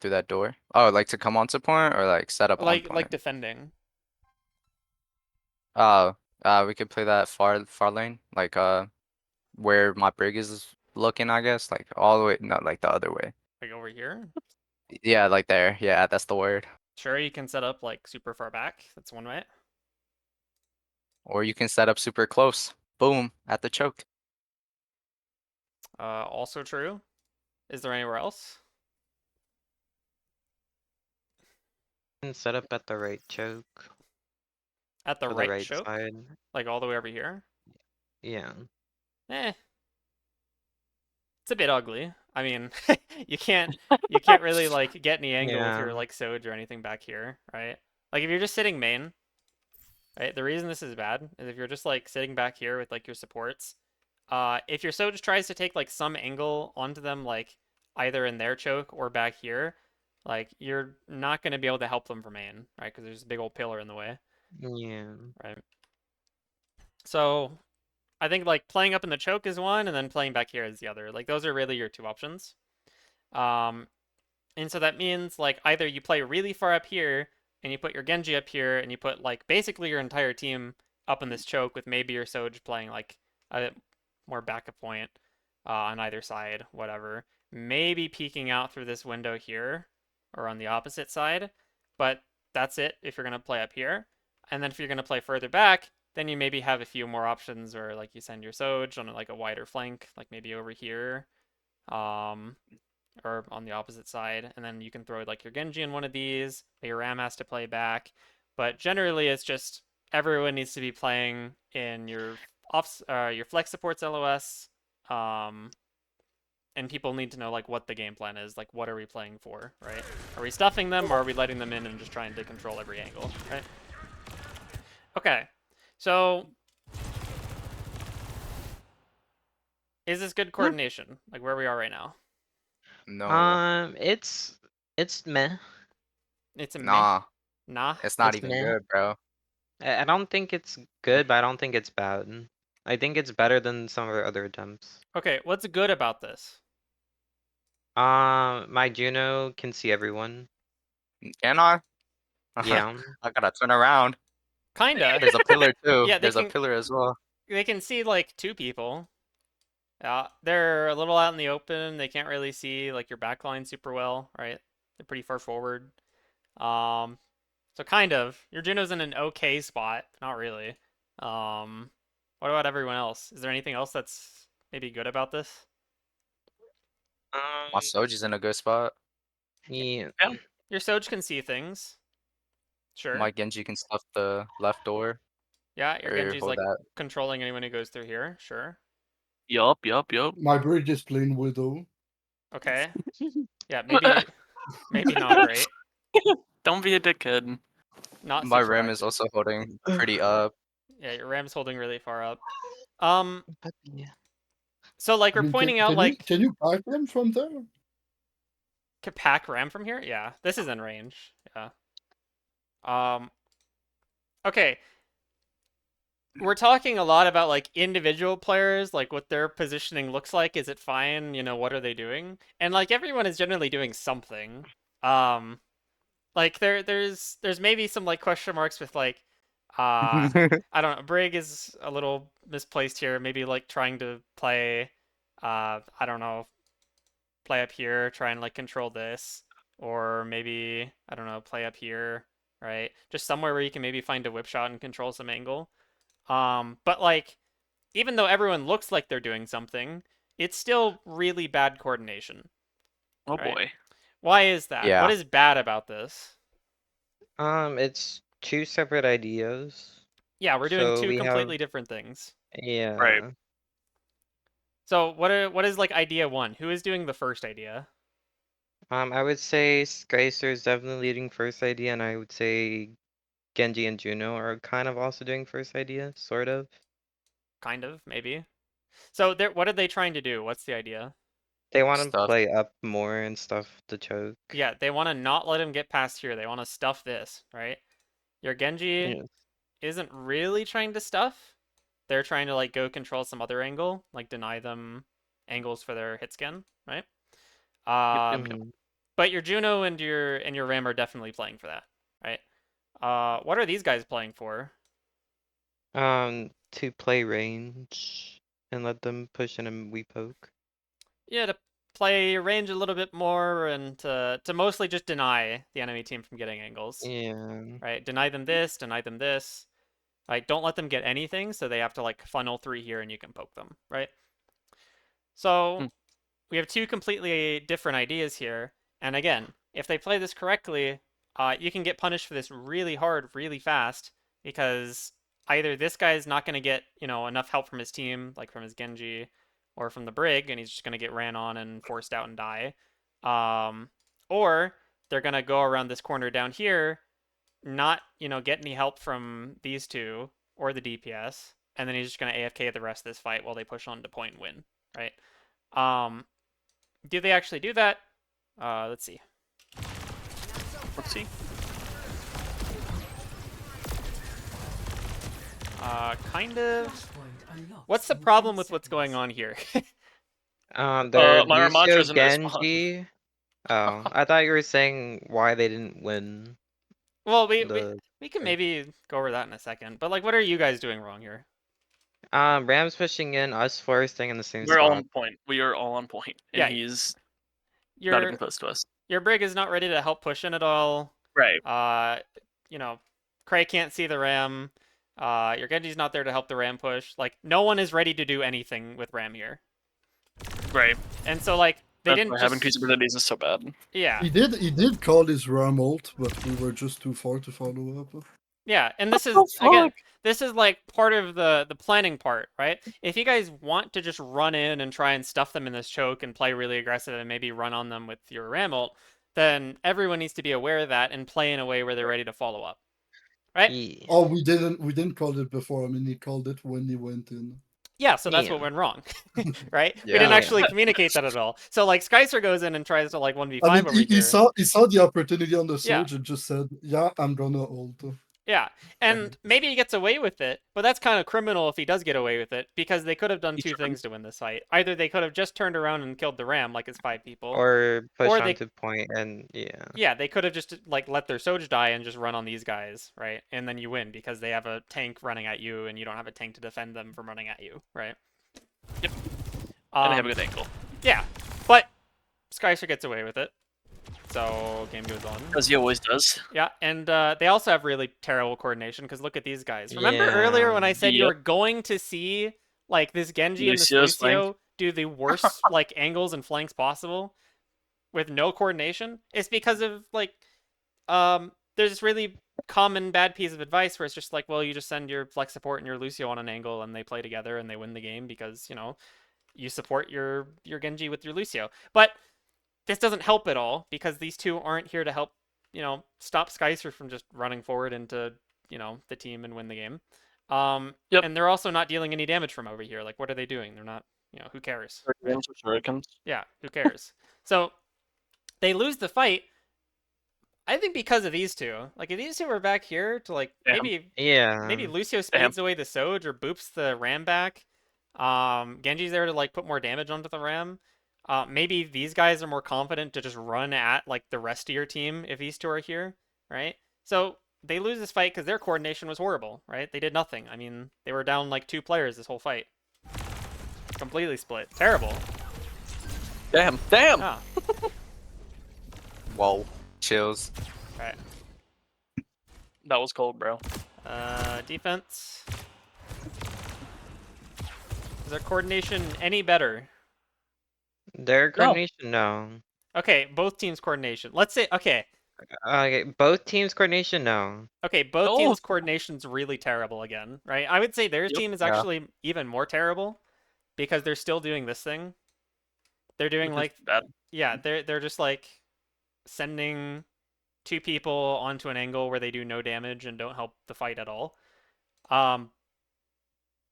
through that door. Oh, like to come onto point or like set up on like point? defending. Oh, we could play that far lane, like where my Brig is looking, I guess, like all the way, no, like the other way. Like over here? Yeah, like there. Yeah, that's the word. Sure, you can set up like super far back. That's one way. Or you can set up super close. Boom, at the choke. Also true. Is there anywhere else? And set up at the right choke. At the For right the right choke? side. Like all the way over here? Yeah. It's a bit ugly. I mean, you can't really like get any angle with your Yeah. like Soj or anything back here, right? Like if you're just sitting main, right? The reason this is bad is if you're just like sitting back here with like your supports, if your Soj tries to take like some angle onto them, like either in their choke or back here, like you're not gonna be able to help them from main, right? Because there's a big old pillar in the way, Yeah. right? So I think like playing up in the choke is one, and then playing back here is the other. Like those are really your two options. And so that means like either you play really far up here and you put your Genji up here and you put like basically your entire team up in this choke with maybe your Soj playing like a more backup point on either side, whatever. Maybe peeking out through this window here or on the opposite side, but that's it if you're going to play up here. And then if you're going to play further back, then you maybe have a few more options, or like you send your Soj on like a wider flank, like maybe over here. Or on the opposite side, and then you can throw like your Genji in one of these. Your Ram has to play back, but generally it's just everyone needs to be playing in your your flex supports LOS, and people need to know like what the game plan is. Like, what are we playing for, right? Are we stuffing them, or are we letting them in and just trying to control every angle, right? Okay, so is this good coordination? Like where we are right now? No. It's meh. It's a meh. Nah. Nah. It's not It's even meh. good, bro. I don't think it's good, but I don't think it's bad. I think it's better than some of the other attempts. Okay, what's good about this? My Juno can see everyone. Can I? Yeah. I gotta turn around. Kinda. There's a pillar too. Yeah, There's a pillar as well. they can see like 2 people. They're a little out in the open. They can't really see like your backline super well, right? They're pretty far forward. So kind of. Your Juno's in an okay spot. Not really. What about everyone else? Is there anything else that's maybe good about this? My Soji's in a good spot. Yeah. Your Soj can see things. Sure. My Genji can stuff the left door Yeah, your or Genji's hold like that. controlling anyone who goes through here. Sure. Yup. My bridge is playing Widow. Okay. Yeah, maybe not great. Don't be a dickhead. Not My super Ram is active. also holding pretty up. Yeah, your Ram's holding really far up. But yeah. So like I we're mean, pointing out can like you pack them from there? pack Ram from here? Yeah, this is in range. Yeah. Okay. We're talking a lot about like individual players, like what their positioning looks like. Is it fine? You know, what are they doing? And like everyone is generally doing something. Like there's maybe some like question marks with like I don't know, Brig is a little misplaced here. Maybe like trying to play I don't know, play up here, try and like control this. Or maybe, I don't know, play up here, right? Just somewhere where you can maybe find a whip shot and control some angle. But like, even though everyone looks like they're doing something, it's still really bad coordination, Oh right? boy. Why is that? What Yeah. is bad about this? It's 2 separate ideas. Yeah, we're doing So 2 we have, completely different things. yeah. So what is like idea 1? Who is doing the first idea? I would say Skycer is definitely leading first idea, and I would say Genji and Juno are kind of also doing first idea, sort of. Kind of, maybe. So what are they trying to do? What's the idea? They want to Stuff. play up more and stuff the choke. Yeah, they want to not let him get past here. They want to stuff this, right? Your Genji Yes. isn't really trying to stuff. They're trying to like go control some other angle, like deny them angles for their hit scan, right? Yep. But your Juno and your Ram are definitely playing for that, right? What are these guys playing for? To play range and let them push in and we poke. Yeah, to play range a little bit more and to mostly just deny the enemy team from getting angles, Yeah. right? Deny them this, deny them this. Right? Don't let them get anything, so they have to like funnel 3 here and you can poke them, right? So we have 2 completely different ideas here. And again, if they play this correctly, you can get punished for this really hard, really fast, because either this guy is not going to get, you know, enough help from his team, like from his Genji, or from the Brig, and he's just going to get ran on and forced out and die. Or they're going to go around this corner down here, not, you know, get any help from these 2 or the DPS, and then he's just going to AFK the rest of this fight while they push on to point and win, right? Do they actually do that? Let's see. Let's see. Kind of. What's the problem with what's going on here? They're my Lucio Ramontra's in respawn. Genji. Oh, I thought you were saying why they didn't win Well, we the. can maybe go over that in a second. But like, what are you guys doing wrong here? Ram's pushing in, us staying in the same We're all spot. on point. We are all on point, and Yeah, he's not even close to us. Your Brig is not ready to help push in at all. Right. You know, Cray can't see the Ram. Your Genji's not there to help the Ram push. Like, no one is ready to do anything with Ram here. Right. And so, like, they That's didn't why just... having 2 opportunities is so bad. Yeah. He did call his Ram ult, but we were just too far to follow up. Yeah, and this is, again, this is like part of the planning part, right? If you guys want to just run in and try and stuff them in this choke and play really aggressive and maybe run on them with your Ram ult, then everyone needs to be aware of that and play in a way where they're ready to follow up. Right? Yeah. Oh, we didn't call it before. I mean, he called it when he went in. Yeah, so that's Yeah. what went wrong, right? We Yeah. didn't actually communicate that at all. So like Skycer goes in and tries to like 1v5 I mean, over he here. saw the opportunity on the Yeah. surge and just said, "Yeah, I'm gonna ult." Yeah, and maybe he gets away with it, but that's kind of criminal if he does get away with it, because they could have done two things to win this fight. Either they could have just turned around and killed the ram like it's 5 people, Or push or on they to point and yeah. yeah, they could have just like let their Soj die and just run on these guys, right? And then you win because they have a tank running at you and you don't have a tank to defend them from running at you, right? Yep. And they have a Um, good angle. yeah, but Skyser gets away with it. So game goes on. As he always does. Yeah, and they also have really terrible coordination because look at these guys. Remember Yeah. earlier when I said you Yep. were going to see like this Genji and this Lucio's Lucio do the worst like angles and flanks possible with no coordination? It's because of like there's this really common bad piece of advice where it's just like, well, you just send your flex support and your Lucio on an angle and they play together and they win the game because, you know, you support your Genji with your Lucio. But this doesn't help at all because these two aren't here to help, you know, stop Skyser from just running forward into, you know, the team and win the game. Yep. And they're also not dealing any damage from over here. Like, what are they doing? They're not, you know, who cares? Right? Shurikens. Yeah, who cares? So they lose the fight. I think because of these two. Like, if these two were back here to like Damn. maybe Yeah. Lucio speeds away the Soj or boops the Ram back. Genji's there to like put more damage onto the Ram. Maybe these guys are more confident to just run at like the rest of your team if these two are here, right? So they lose this fight because their coordination was horrible, right? They did nothing. I mean, they were down like 2 players this whole fight. Completely split. Terrible. Damn. Damn. Ah, Whoa. Chills. right. That was cold, bro. Defense. Is their coordination any better? Their coordination, no. Okay, both teams' coordination. Let's say, okay, Okay, both teams' coordination, no. both No. teams' coordination's really terrible again, right? I would say their Yep. team is Yeah. actually even more terrible because they're still doing this thing. They're doing Which is like, bad. yeah, they're just like sending 2 people onto an angle where they do no damage and don't help the fight at all.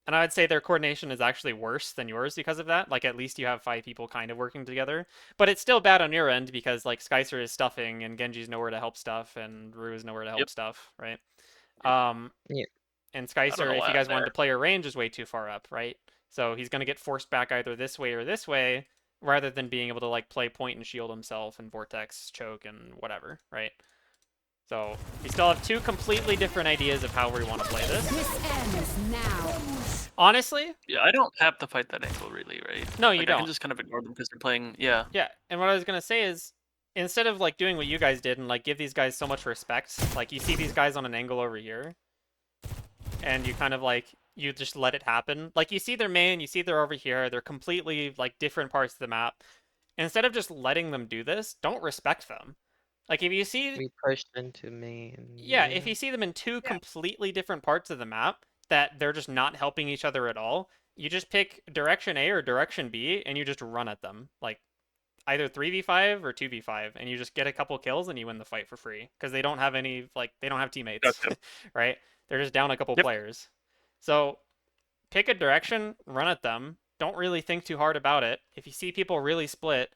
And I would say their coordination is actually worse than yours because of that. Like, at least you have 5 people kind of working together. But it's still bad on your end because, like, Skyser is stuffing and Genji's nowhere to help stuff and Rue is nowhere to help Yep. stuff, right? Yeah. And know Skyser, if why you guys I'm wanted there. to play your range, is way too far up, right? So he's going to get forced back either this way or this way rather than being able to, like, play point and shield himself and Vortex, choke, and whatever, right? So we still have 2 completely different ideas of how we want to play this. This ends now. Honestly, Yeah, I don't have to fight that angle really, right? no, you Like, I don't. can just kind of ignore them because they're playing. Yeah. Yeah, and what I was gonna say is, instead of like doing what you guys did and like give these guys so much respect, like you see these guys on an angle over here, and you kind of like you just let it happen. Like you see their main, you see they're over here, they're completely like different parts of the map. Instead of just letting them do this, don't respect them. Like if you see, We pushed into main. yeah, if you see them in 2 completely different parts of the map that they're just not helping each other at all, you just pick direction A or direction B and you just run at them. Like either 3v5 or 2v5 and you just get a couple kills and you win the fight for free because they don't have any like they don't have teammates. Gotcha. Right, they're just down a couple Yep. players. So pick a direction, run at them, don't really think too hard about it. If you see people really split,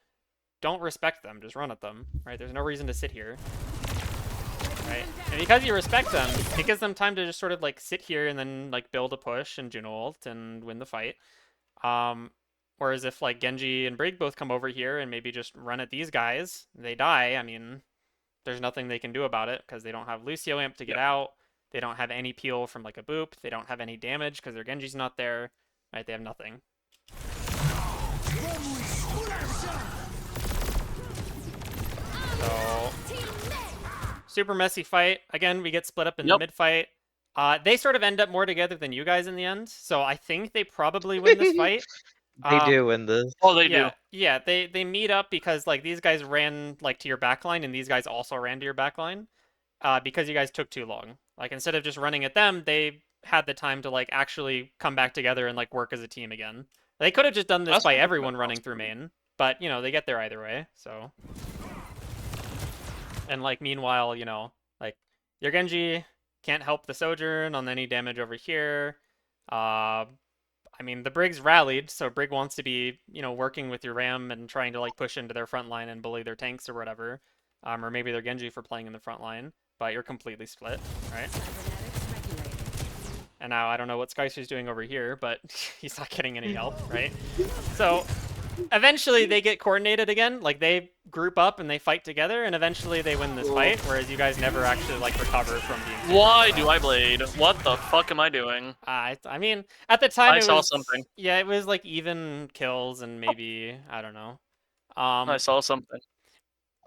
don't respect them, just run at them, right? There's no reason to sit here, right? And because you respect them, it gives them time to just sort of like sit here and then like build a push and Juno ult and win the fight. Whereas if like Genji and Brig both come over here and maybe just run at these guys, they die. I mean, there's nothing they can do about it because they don't have Lucio Imp to get out. They don't have any peel from like a boop. They don't have any damage because their Genji's not there. Right? They have nothing. So super messy fight. Again, we get split up in the mid fight. They sort of end up more together than you guys in the end. So I think they probably win this fight. They do win this. Oh, they Yeah, do. yeah, they meet up because like these guys ran like to your backline and these guys also ran to your backline, because you guys took too long. Like instead of just running at them, they had the time to like actually come back together and like work as a team again. They could have just done this That's by what- everyone running through main, but you know they get there either way. So, and like meanwhile, you know, like your Genji can't help the Sojourn on any damage over here. I mean, the Brig's rallied, so Brig wants to be, you know, working with your Ram and trying to like push into their front line and bully their tanks or whatever, or maybe their Genji for playing in the front line. but you're completely split, right? Cybernetics regulated. And now I don't know what Skyster's doing over here, but he's not getting any help, right? So eventually they get coordinated again, like they group up and they fight together, and eventually they win this fight, whereas you guys never actually like recover from being super Why split do up. I blade? What the fuck am I doing? I mean, at the time I it saw was something. yeah, it was like even kills and maybe I don't know. I saw something.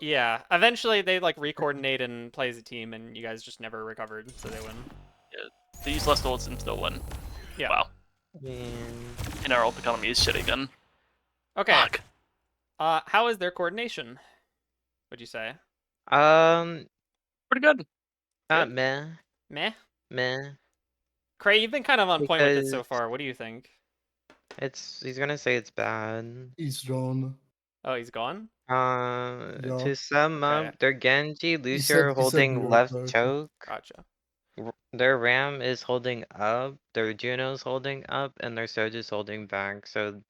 Yeah, eventually they like re-coordinate and play as a team, and you guys just never recovered, so they win. They use less ults and still win. Yeah. Wow. Man. And our ult economy is shit again. Okay. Fuck. How is their coordination? Would you say? Pretty good. Good? Meh, Meh. meh. Cray, you've been kind of on point with it so Because far. What do you think? he's gonna say it's bad. He's gone. Oh, he's gone? Yeah. To sum Okay. up, their Genji, He Lucio said are be holding right left back. choke. Gotcha. Their Ram is holding up, their Juno's holding up, and their Soja's holding back. So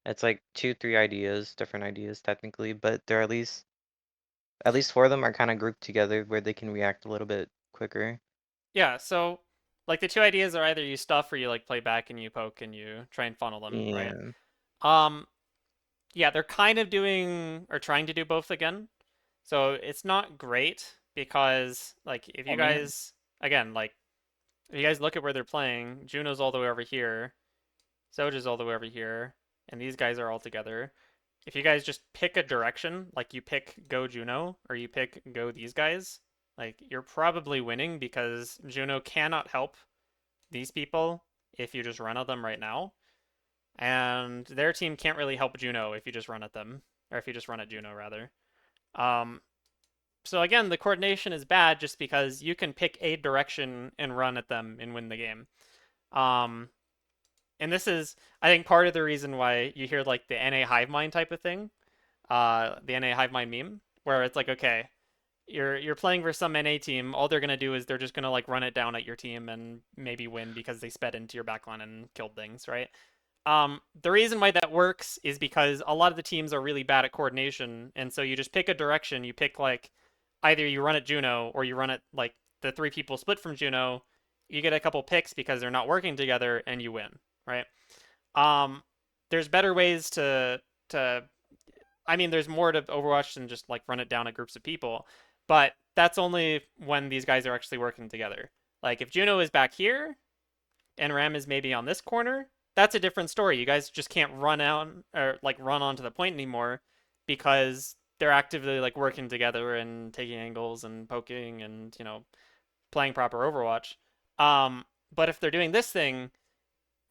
it's like 2, 3 ideas, different ideas technically, but they're at least 4 of them are kind of grouped together where they can react a little bit quicker. Yeah, so like the two ideas are either you stuff or you like play back and you poke and you try and funnel them, right? Yeah. Yeah, they're kind of doing or trying to do both again. So it's not great because like if you guys again like if you guys look at where they're playing, Juno's all the way over here, Soja's all the way over here, and these guys are all together. If you guys just pick a direction, like you pick go Juno or you pick go these guys, like you're probably winning because Juno cannot help these people if you just run at them right now. And their team can't really help Juno if you just run at them, or if you just run at Juno rather. So again, the coordination is bad just because you can pick a direction and run at them and win the game. And this is, I think, part of the reason why you hear like the NA hive mind type of thing, the NA hive mind meme, where it's like, okay, you're playing for some NA team. All they're gonna do is they're just gonna like run it down at your team and maybe win because they sped into your backline and killed things, right? The reason why that works is because a lot of the teams are really bad at coordination, and so you just pick a direction. You pick like either you run at Juno or you run at like the 3 people split from Juno. You get a couple picks because they're not working together, and you win, right? There's better ways to. I mean, there's more to Overwatch than just like run it down at groups of people, but that's only when these guys are actually working together. Like if Juno is back here and Ram is maybe on this corner, that's a different story. You guys just can't run out or like run onto the point anymore because they're actively like working together and taking angles and poking and playing proper Overwatch. But if they're doing this thing,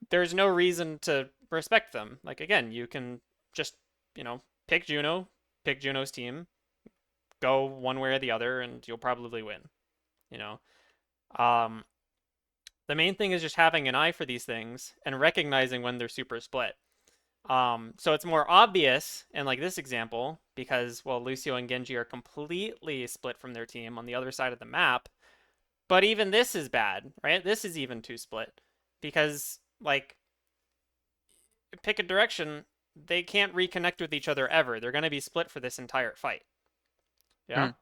there's no reason to respect them. Like again, you can just pick Juno, pick Juno's team, go one way or the other, and you'll probably win. The main thing is just having an eye for these things and recognizing when they're super split. So it's more obvious in like this example because, well, Lucio and Genji are completely split from their team on the other side of the map. But even this is bad, right? This is even too split because, like, pick a direction, they can't reconnect with each other ever. They're going to be split for this entire fight. Yeah?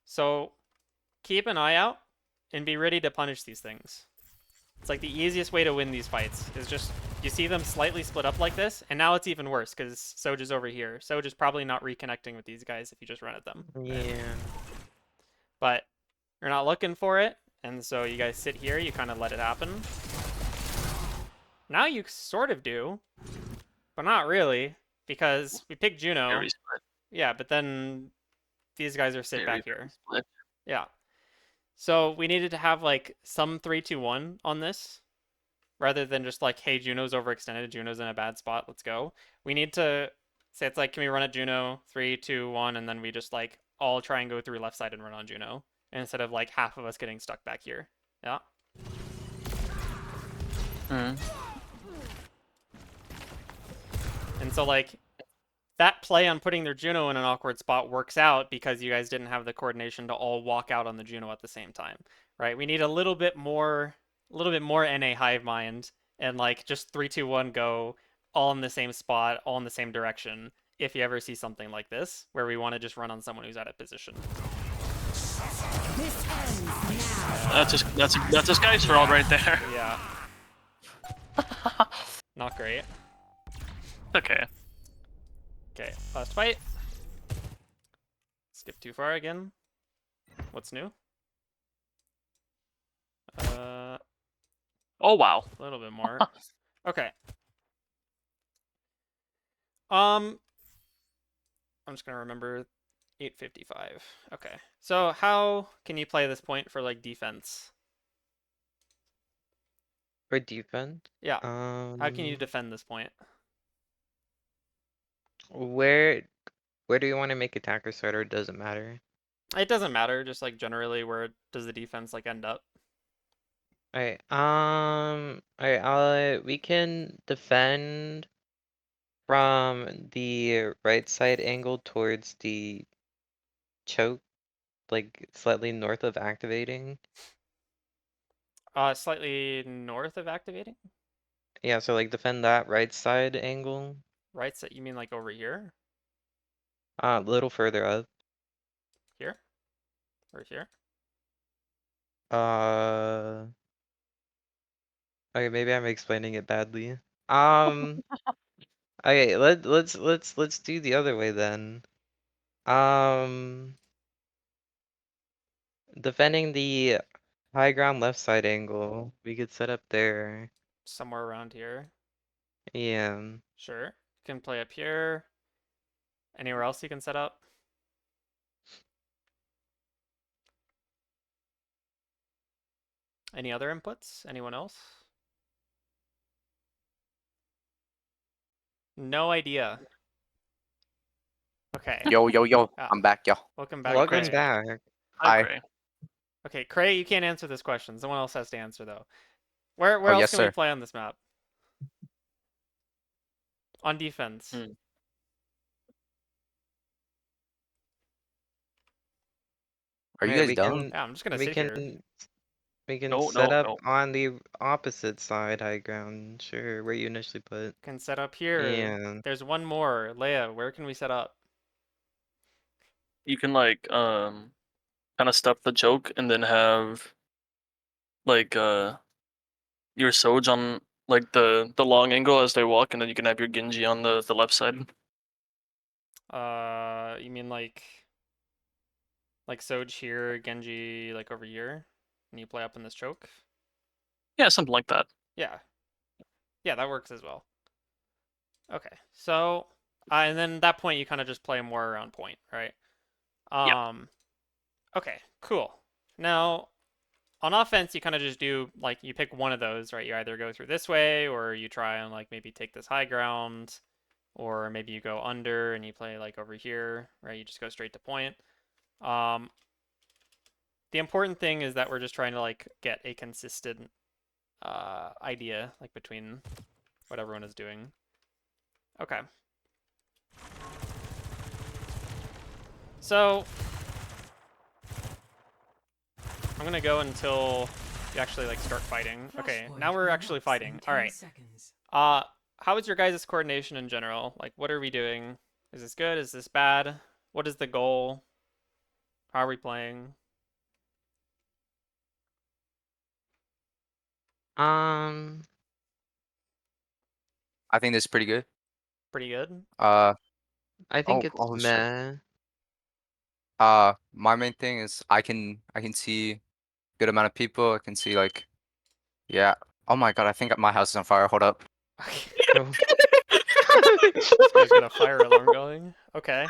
So keep an eye out and be ready to punish these things. It's like the easiest way to win these fights is just you see them slightly split up like this, and now it's even worse because Soja's over here. Soja's probably not reconnecting with these guys if you just run at them. Yeah. But you're not looking for it, and so you guys sit here, you kind of let it happen. Now you sort of do, but not really, because we picked Juno. Very split. Yeah, but then these guys are sit Very, back here. split. Yeah. So we needed to have like some 3-2-1 on this rather than just like, hey, Juno's overextended, Juno's in a bad spot, let's go. We need to say it's like, can we run at Juno 3, 2, 1, and then we just like all try and go through left side and run on Juno instead of like half of us getting stuck back here. Yeah. And so like that play on putting their Juno in an awkward spot works out because you guys didn't have the coordination to all walk out on the Juno at the same time, right? We need a little bit more NA hive mind and like just 3-2-1 go all in the same spot, all in the same direction. If you ever see something like this where we want to just run on someone who's out of position. This ends now. That's a Sky Swirl right there. Yeah. Not great. Okay. Okay, last fight. Skip too far again. What's new? Oh wow. A little bit more. Okay. I'm just gonna remember 855. Okay. So how can you play this point for like defense? For defense, Yeah. How can you defend this point? where do you want to make attacker start, or does it matter? It doesn't matter, just like generally where does the defense like end up? Alright, we can defend from the right side angle towards the choke, like slightly north of activating. Slightly north of activating? Yeah, so like defend that right side angle. Right, so you mean like over here? A little further up. Here? Or here? Uh, okay, maybe I'm explaining it badly. Um, okay, let's do the other way then. Um, defending the high ground left side angle, we could set up there. Somewhere around here. Yeah. Sure. You can play up here. Anywhere else you can set up? Any other inputs? Anyone else? No idea. Okay. Yo, yo, yo. Ah. I'm back, yo. Welcome back, Welcome Cray. back. Hi, Hi. Gray. Okay, Cray, you can't answer this question. Someone else has to answer though. Where Oh, else yes, can we sir. play on this map? On defense. Hmm. Are you Alright, guys done? Yeah, I'm just gonna we sit can here. we can No, set no, up no. on the opposite side high ground, sure, where you initially put. Can set up here. Yeah. There's one more. Leia, where can we set up? You can like kind of stuff the choke and then have like your Soj on like the long angle as they walk, and then you can have your Genji on the left side. You mean like Soj here, Genji like over here, and you play up in this choke? Yeah, something like that. Yeah. Yeah, that works as well. Okay, so and then at that point you kind of just play more around point, right? Yeah. Okay, cool. Now on offense, you kind of just do like you pick one of those, right? You either go through this way, or you try and like maybe take this high ground, or maybe you go under and you play like over here, right? You just go straight to point. The important thing is that we're just trying to like get a consistent idea like between what everyone is doing. Okay. So I'm gonna go until you actually like start fighting. Okay, now we're actually fighting. All right. How is your guys' coordination in general? Like, what are we doing? Is this good? Is this bad? What is the goal? How are we playing? Um, I think this is pretty good. Pretty good. I think Oh, it's oh shit. meh. My main thing is I can see good amount of people. I can see like, yeah. Oh my god, I think my house is on fire. Hold up. Oh. This guy's got a fire alarm going. Okay.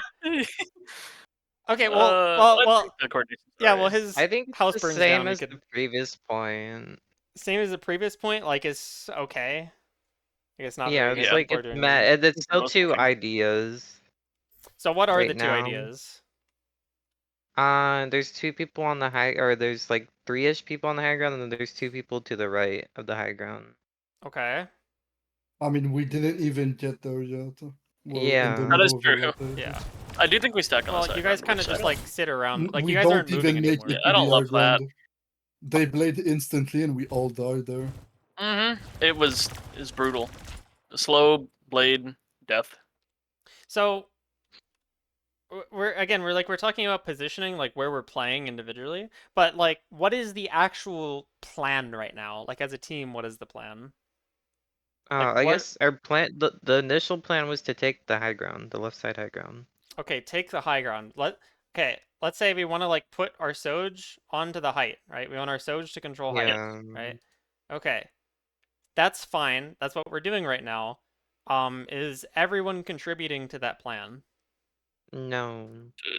Okay. I think the coordination's Yeah. Well, alright. his I think it's house the burns same down. We as could the previous point. same as the previous point. Like, is okay. I guess not Yeah, very good. it's Yeah. like People are it's doing meh. good. It's still Most two things. ideas So, what are the right two now. ideas? There's two people on the high, or there's like three-ish people on the high ground, and then there's two people to the right of the high ground. Okay. I mean, we didn't even get there yet. We're in the Yeah. That is middle of true. a rotation. Yeah. I do think we stack on Well, the side you guys ground, kind which of I just don't- like sit around. Like, We you guys don't aren't moving even make anymore. it Yeah, to I don't the love high ground. They played instantly and we all died there. It was brutal. Slow blade death. So, we're talking about positioning, like where we're playing individually, but like what is the actual plan right now? Like as a team, what is the plan? Like I what? guess our plan, the initial plan was to take the high ground, the left side high ground. Okay, take the high ground. Let's say we want to like put our Soj onto the height, right? We want our Soj to control height, Yeah. right? Okay, that's fine. That's what we're doing right now. Is everyone contributing to that plan? No.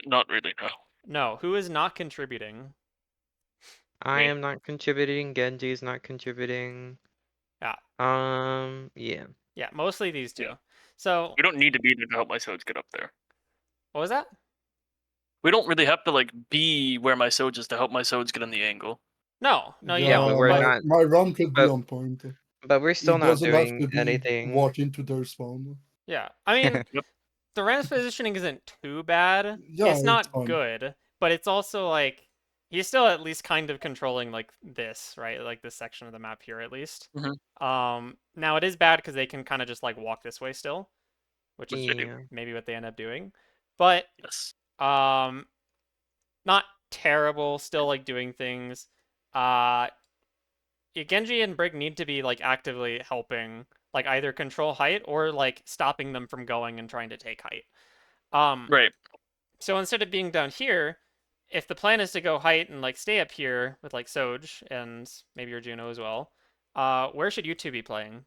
Not really, no. No. Who is not contributing? I Me. am not contributing. Genji is not contributing. Yeah. Yeah. Yeah, mostly these two. Yeah. So, We don't need to be there to help my Soj get up there. what was that? We don't really have to like be where my Soj is to help my Soj get in the angle. No, you Yeah, but don't. we're But not. my run could be But on point. but we're still It not doesn't have doing to be anything. walk into their spawn. yeah, I mean, Yep. the Ram's positioning isn't too bad. Yeah, It's it's not fine. good, but it's also like he's still at least kind of controlling like this, right? Like this section of the map here at least. Now it is bad because they can kind of just like walk this way still, which is Yeah. maybe what they end up doing. But Yes. not terrible, still like doing things. Yeah, Genji and Brig need to be like actively helping, like either control height or like stopping them from going and trying to take height. Right. So instead of being down here, if the plan is to go height and like stay up here with like Soj and maybe your Juno as well, where should you two be playing?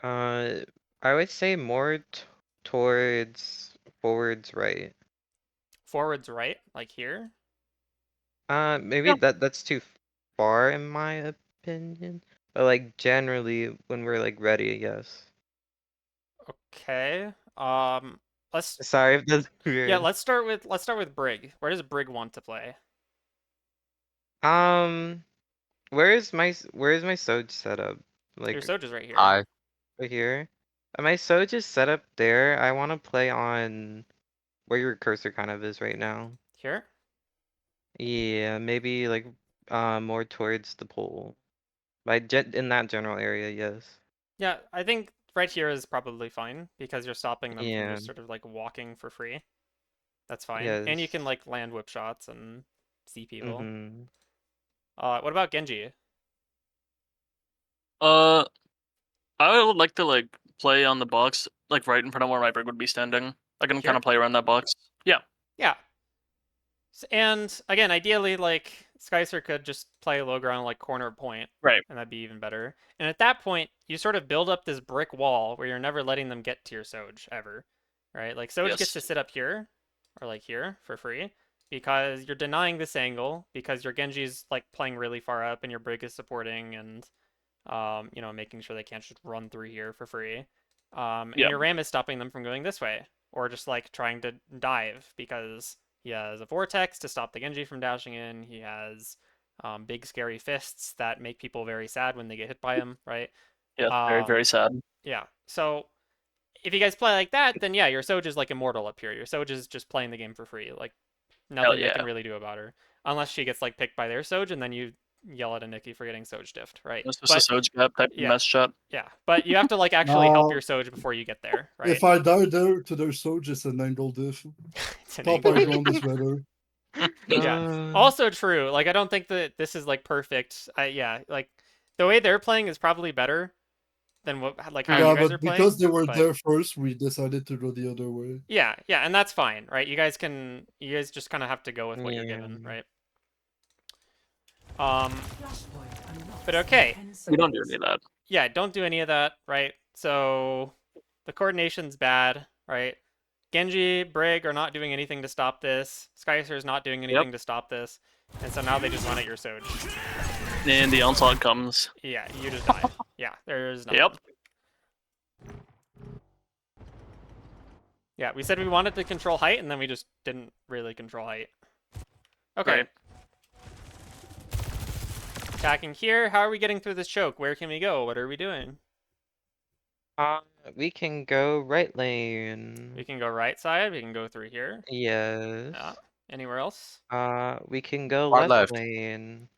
I would say more towards forwards right. Forwards right, like here? Maybe Yep. that's too far in my opinion. But like generally when we're like ready, yes. Okay. Let's Sorry if that's yeah, weird. let's start with Brig. Where does Brig want to play? Um, where is my Soj setup? Your Like Soj is right here. High. right here? My Soj is set up there. I want to play on where your cursor kind of is right now. Here? Yeah, maybe like more towards the pole. In that general area, yes. Yeah, I think right here is probably fine because you're stopping them from Yeah, just sort of like walking for free. That's fine. And you yes. can like land whip shots and see people. Mm-hmm. What about Genji? I would like to like play on the box, like right in front of where my Brig would be standing. I can kind Here? of play around that box. Yeah. Yeah. And again, ideally, like Skycer could just play low ground like corner point, Right. and that'd be even better. And at that point, you sort of build up this brick wall where you're never letting them get to your Soj ever, right? Like Soj gets Yes. to sit up here or like here for free because you're denying this angle because your Genji's like playing really far up and your Brig is supporting and making sure they can't just run through here for free. And Yeah. your Ram is stopping them from going this way or just like trying to dive because he has a vortex to stop the Genji from dashing in. He has big scary fists that make people very sad when they get hit by him, right? Yeah. Very very sad. Yeah. So if you guys play like that, then yeah, your Soj is like immortal up here. Your Soj is just playing the game for free. Like Hell nothing they can yeah. really do about her. Unless she gets like picked by their Soj and then you yell at a Nikki for getting Soj diffed, right? It's just a Soj gap type of yeah, mess shot. yeah. But you have to like actually help Now, your Soj before you get there, right? if I die there to their Soj, it's an angle diff. It's an Top angle. high ground is better. Yeah. Also true. Like I don't think that this is like perfect. Like the way they're playing is probably better than what like how Yeah, you guys are but playing. because they were but there first, we decided to go the other way. yeah, and that's fine, right? You guys just kind of have to go with what you're given, Yeah. right? But okay. We don't do any of that. Yeah, don't do any of that, right? So the coordination's bad, right? Genji, Brig are not doing anything to stop this. Skycer is not doing anything to stop this. And so now they just run at your Soj. And the onslaught comes. Yeah, you just died. Yeah, there's nothing. Yep. Yeah, we said we wanted to control height, and then we just didn't really control height. Okay. Right. Attacking here. How are we getting through this choke? Where can we go? What are we doing? We can go right lane. We can go right side. We can go through here. Yes. Yeah. Anywhere else? We can go Far left left. lane.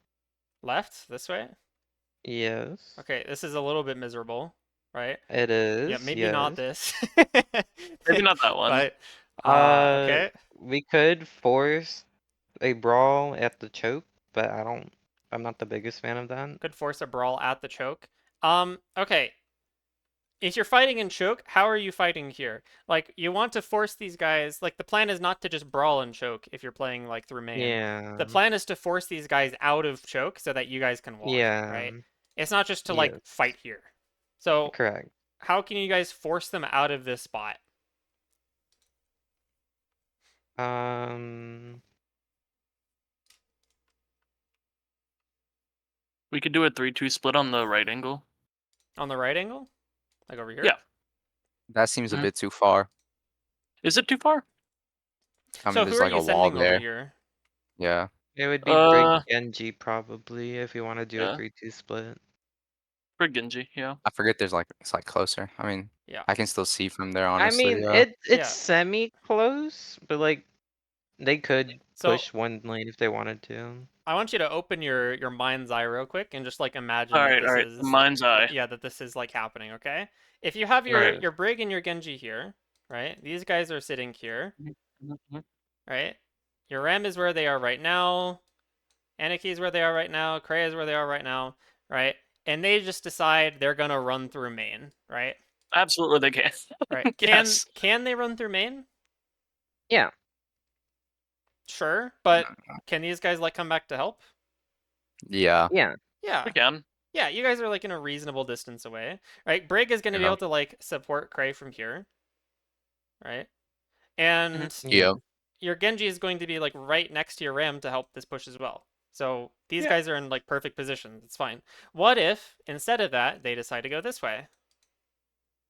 Left? This way? Yes. Okay, this is a little bit miserable, right? It is. Yeah, maybe not yes. this. Maybe not that one. But Okay. We could force a brawl at the choke, but I'm not the biggest fan of that. Could force a brawl at the choke. Okay. If you're fighting in choke, how are you fighting here? Like, you want to force these guys. Like, the plan is not to just brawl and choke if you're playing like through main. Yeah. The plan is to force these guys out of choke so that you guys can walk, Yeah. right? It's not just to like Yes. fight here. So Correct. how can you guys force them out of this spot? Um. We could do a 3-2 split on the right angle. On the right angle? Like over here? Yeah. That seems a Mhm. bit too far. Is it too far? I So mean, who there's are like you a wall sending over there. here? Yeah. It would be Brig Uh, Genji probably if you want to do a yeah. 3-2 split. For Genji, yeah. I forget there's like it's like closer. I mean, Yeah. I can still see from there, I honestly. mean, Yeah. it's Yeah. semi close, but like they could So push one lane if they wanted to. I want you to open your mind's eye real quick and just like imagine All that right, this all right. is Mind's eye. yeah, that this is like happening, okay? If you have Right. your Brig and your Genji here, right? These guys are sitting here, Mhm. right? Your Ram is where they are right now. Aniki is where they are right now. Kreia is where they are right now, right? And they just decide they're gonna run through main, right? Absolutely, they can. Right. Yes. Can they run through main? Yeah. Sure, but can these guys like come back to help? Yeah. Yeah. Yeah. We can. Yeah, you guys are like in a reasonable distance away, right? Brig is going to be Yeah. able to like support Cray from here, right? And Yeah. your Genji is going to be like right next to your Ram to help this push as well. So these Yeah. guys are in like perfect positions. It's fine. What if instead of that they decide to go this way?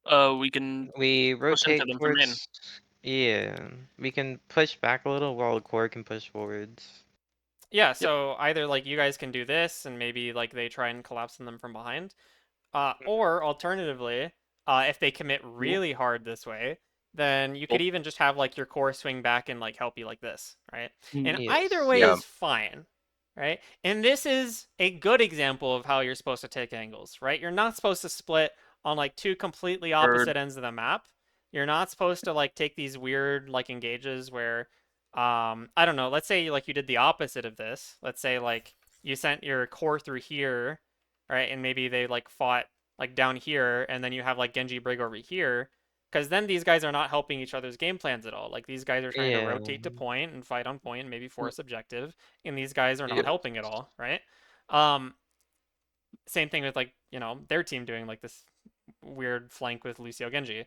We can We push into rotate them from main. towards. Yeah. We can push back a little while the core can push forwards. Yeah, so either like you guys can do this and maybe like they try and collapse on them from behind. Or alternatively, if they commit really hard this way, then you could even just have like your core swing back and like help you like this, right? And either Yes. way Yeah. is fine, right? And this is a good example of how you're supposed to take angles, right? You're not supposed to split on like two completely opposite ends of the map. You're not supposed to like take these weird like engages where I don't know, let's say like you did the opposite of this. Let's say like you sent your core through here, right? And maybe they like fought like down here, and then you have like Genji Brig over here, because then these guys are not helping each other's game plans at all. Like these guys are trying to Yeah. rotate to point and fight on point and maybe force objective, and these guys are not Yeah. helping at all, right? Same thing with like their team doing like this weird flank with Lucio Genji.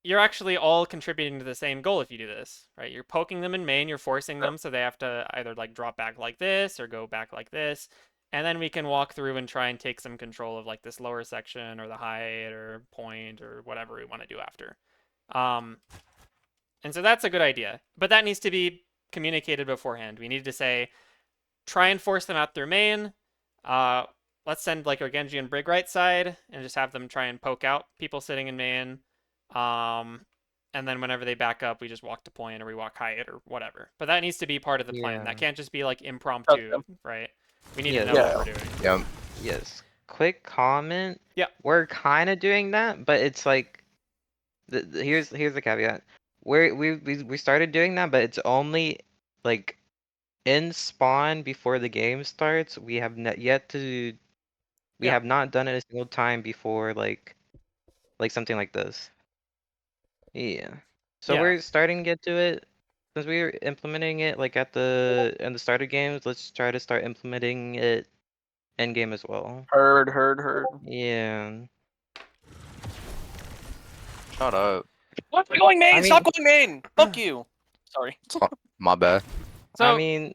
You're actually all contributing to the same goal if you do this, right? You're poking them in main, you're forcing them so they have to either like drop back like this or go back like this. And then we can walk through and try and take some control of like this lower section or the height or point or whatever we want to do after. And so that's a good idea. But that needs to be communicated beforehand. We need to say, try and force them out through main. Let's send like our Genji and Brig right side and just have them try and poke out people sitting in main. And then whenever they back up, we just walk to point or we walk height or whatever. But that needs to be part of the plan. Yeah. That can't just be like impromptu, Okay. right? We need to Yeah. know what we're doing. Yeah. Yes. Quick comment. Yeah. We're kind of doing that, but it's like, here's the caveat. We started doing that, but it's only like in spawn before the game starts. We have not yet to. We Yeah. have not done it a single time before, like something like this. Yeah. So Yeah. we're starting to get to it. Since we were implementing it like in the starter games, let's try to start implementing it end game as well. Heard. Yeah. Shut up. What? We're going main! I mean- Stop going main! Fuck you! Sorry. My bad. So I mean,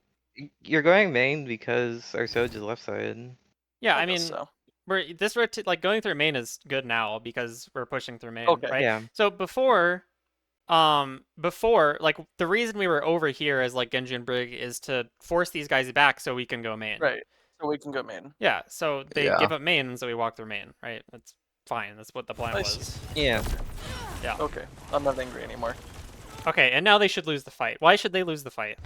you're going main because our Soj is left side. yeah, I I guess mean, so. like going through main is good now because we're pushing through main, Okay. right? Yeah. So before like the reason we were over here as like Genji and Brig is to force these guys back so we can go main. Right. So we can go main. Yeah, so they Yeah. give up main and so we walk through main, right? That's fine. That's what the plan I see. was. Yeah. Okay. I'm not angry anymore. Okay, and now they should lose the fight. Why should they lose the fight?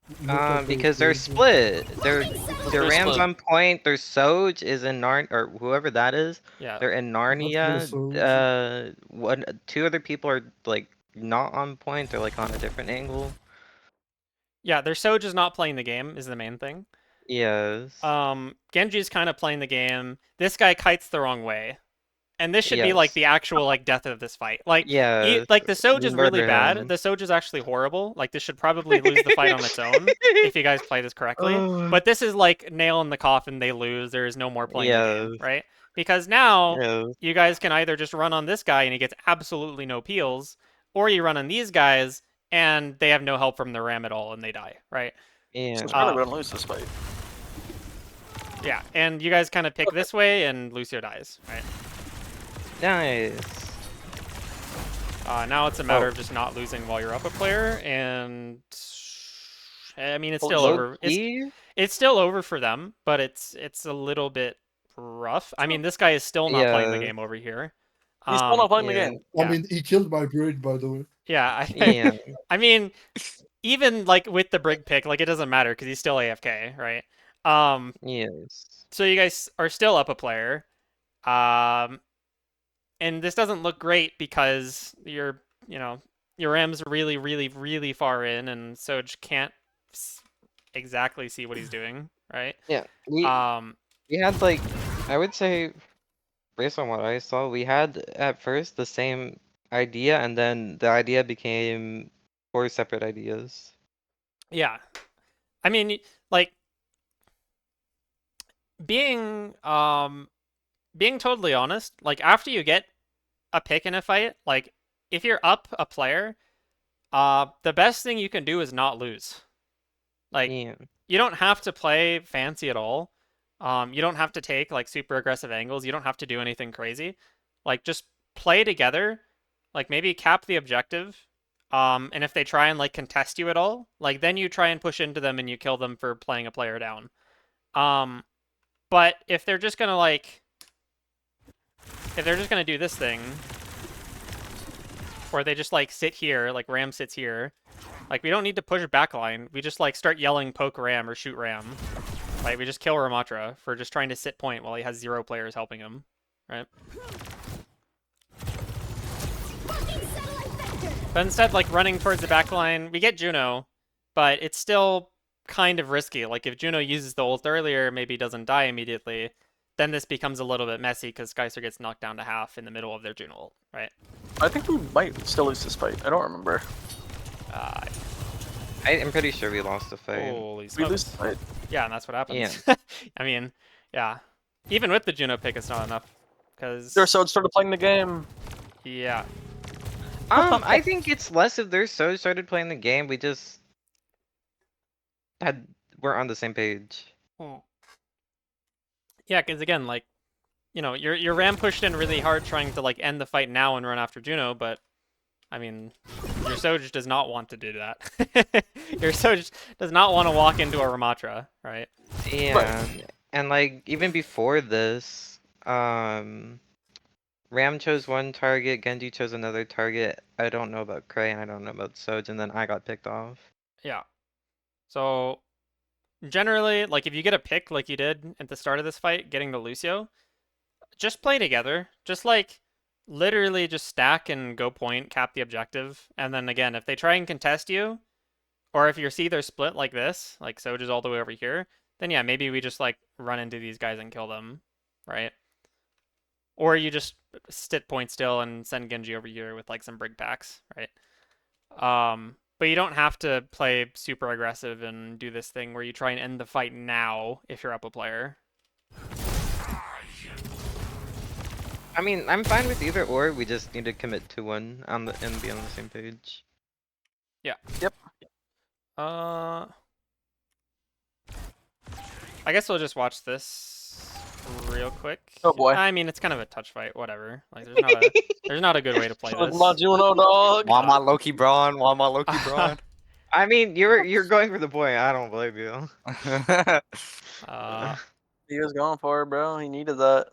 Look at those Because they're birds. split. Their They're Ram's split. on point. Their Soj is in Narn or whoever that is. Yeah. They're in Not clear Narnia. Soj. Two other people are like not on point. They're like on a different angle. Yeah, their Soj is not playing the game is the main thing. Yes. Genji's kind of playing the game. This guy kites the wrong way. And this should be like Yes. the actual like death of this fight. Like Yes. like the Soj is really Murder bad. him. The Soj is actually horrible. Like this should probably lose the fight on its own if you guys play this correctly. But this is like nail in the coffin, they lose. There is no more playing the game, Yes. right? Because now Yes. you guys can either just run on this guy and he gets absolutely no peels, or you run on these guys and they have no help from the Ram at all and they die, right? Yeah. So it's probably gonna lose this fight. Yeah, and you guys kind of pick this way and Lucio dies, right? Nice. Now it's a matter Oh. of just not losing while you're up a player, and I mean it's Oh, still low over. key? It's still over for them, but it's a little bit rough. I mean this guy is still not playing the Yeah. game over here. He's still not playing the Yeah. game. I Yeah. mean, he killed my Brig, by the way. Yeah, Yeah. I mean even like with the Brig pick, like it doesn't matter because he's still AFK, right? Yes. So you guys are still up a player. And this doesn't look great because your Ram's really, really, really far in, and Soj can't exactly see what he's doing, right? Yeah. We had like, I would say, based on what I saw, we had at first the same idea, and then the idea became 4 separate ideas. Yeah, I mean, like being totally honest, like after you get a pick in a fight, like if you're up a player, the best thing you can do is not lose. Like Yeah. you don't have to play fancy at all. You don't have to take like super aggressive angles. You don't have to do anything crazy. Like just play together. Like maybe cap the objective. And if they try and like contest you at all, like then you try and push into them and you kill them for playing a player down. But if they're just gonna do this thing, or they just like sit here, like Ram sits here, like we don't need to push backline. We just like start yelling poke Ram or shoot Ram. Like we just kill Ramatra for just trying to sit point while he has 0 players helping him, right? But instead, like running towards the backline, we get Juno, but it's still kind of risky. Like if Juno uses the ult earlier, maybe he doesn't die immediately, then this becomes a little bit messy because Geyser gets knocked down to half in the middle of their Juno ult, right? I think we might still lose this fight. I don't remember. I'm pretty sure we lost the fight. Holy We smokes. lose the fight. Yeah, and that's what happens. I mean, yeah. Even with the Juno pick, it's not enough. Because... Their Soj started playing the game. Yeah. I think it's less if they're so started playing the game. We just we're on the same page. Yeah, because again, like, you know, your Ram pushed in really hard trying to like end the fight now and run after Juno, but I mean, your Soj does not want to do that. Your Soj does not want to walk into a Ramatra, right? Yeah, and like even before this, Ram chose one target, Genji chose another target. I don't know about Cray and I don't know about Soj, and then I got picked off. Yeah. So generally, like if you get a pick like you did at the start of this fight, getting the Lucio, just play together. Just like literally just stack and go point, cap the objective, and then again, if they try and contest you, or if you see their split like this, like Soj is all the way over here, then yeah, maybe we just like run into these guys and kill them, right? Or you just sit point still and send Genji over here with like some Brig packs, right? But you don't have to play super aggressive and do this thing where you try and end the fight now if you're up a player. I mean, I'm fine with either or. We just need to commit to one and be on the same page. Yeah. Yep. I guess we'll just watch this real quick. Oh boy. I mean, it's kind of a touch fight, whatever. Like, there's not a good way to play Like this. my Juno dog. Want my Loki Braun? Want my Loki Braun? I mean, you're going for the point. I don't blame you. He was going for it, bro. He needed that.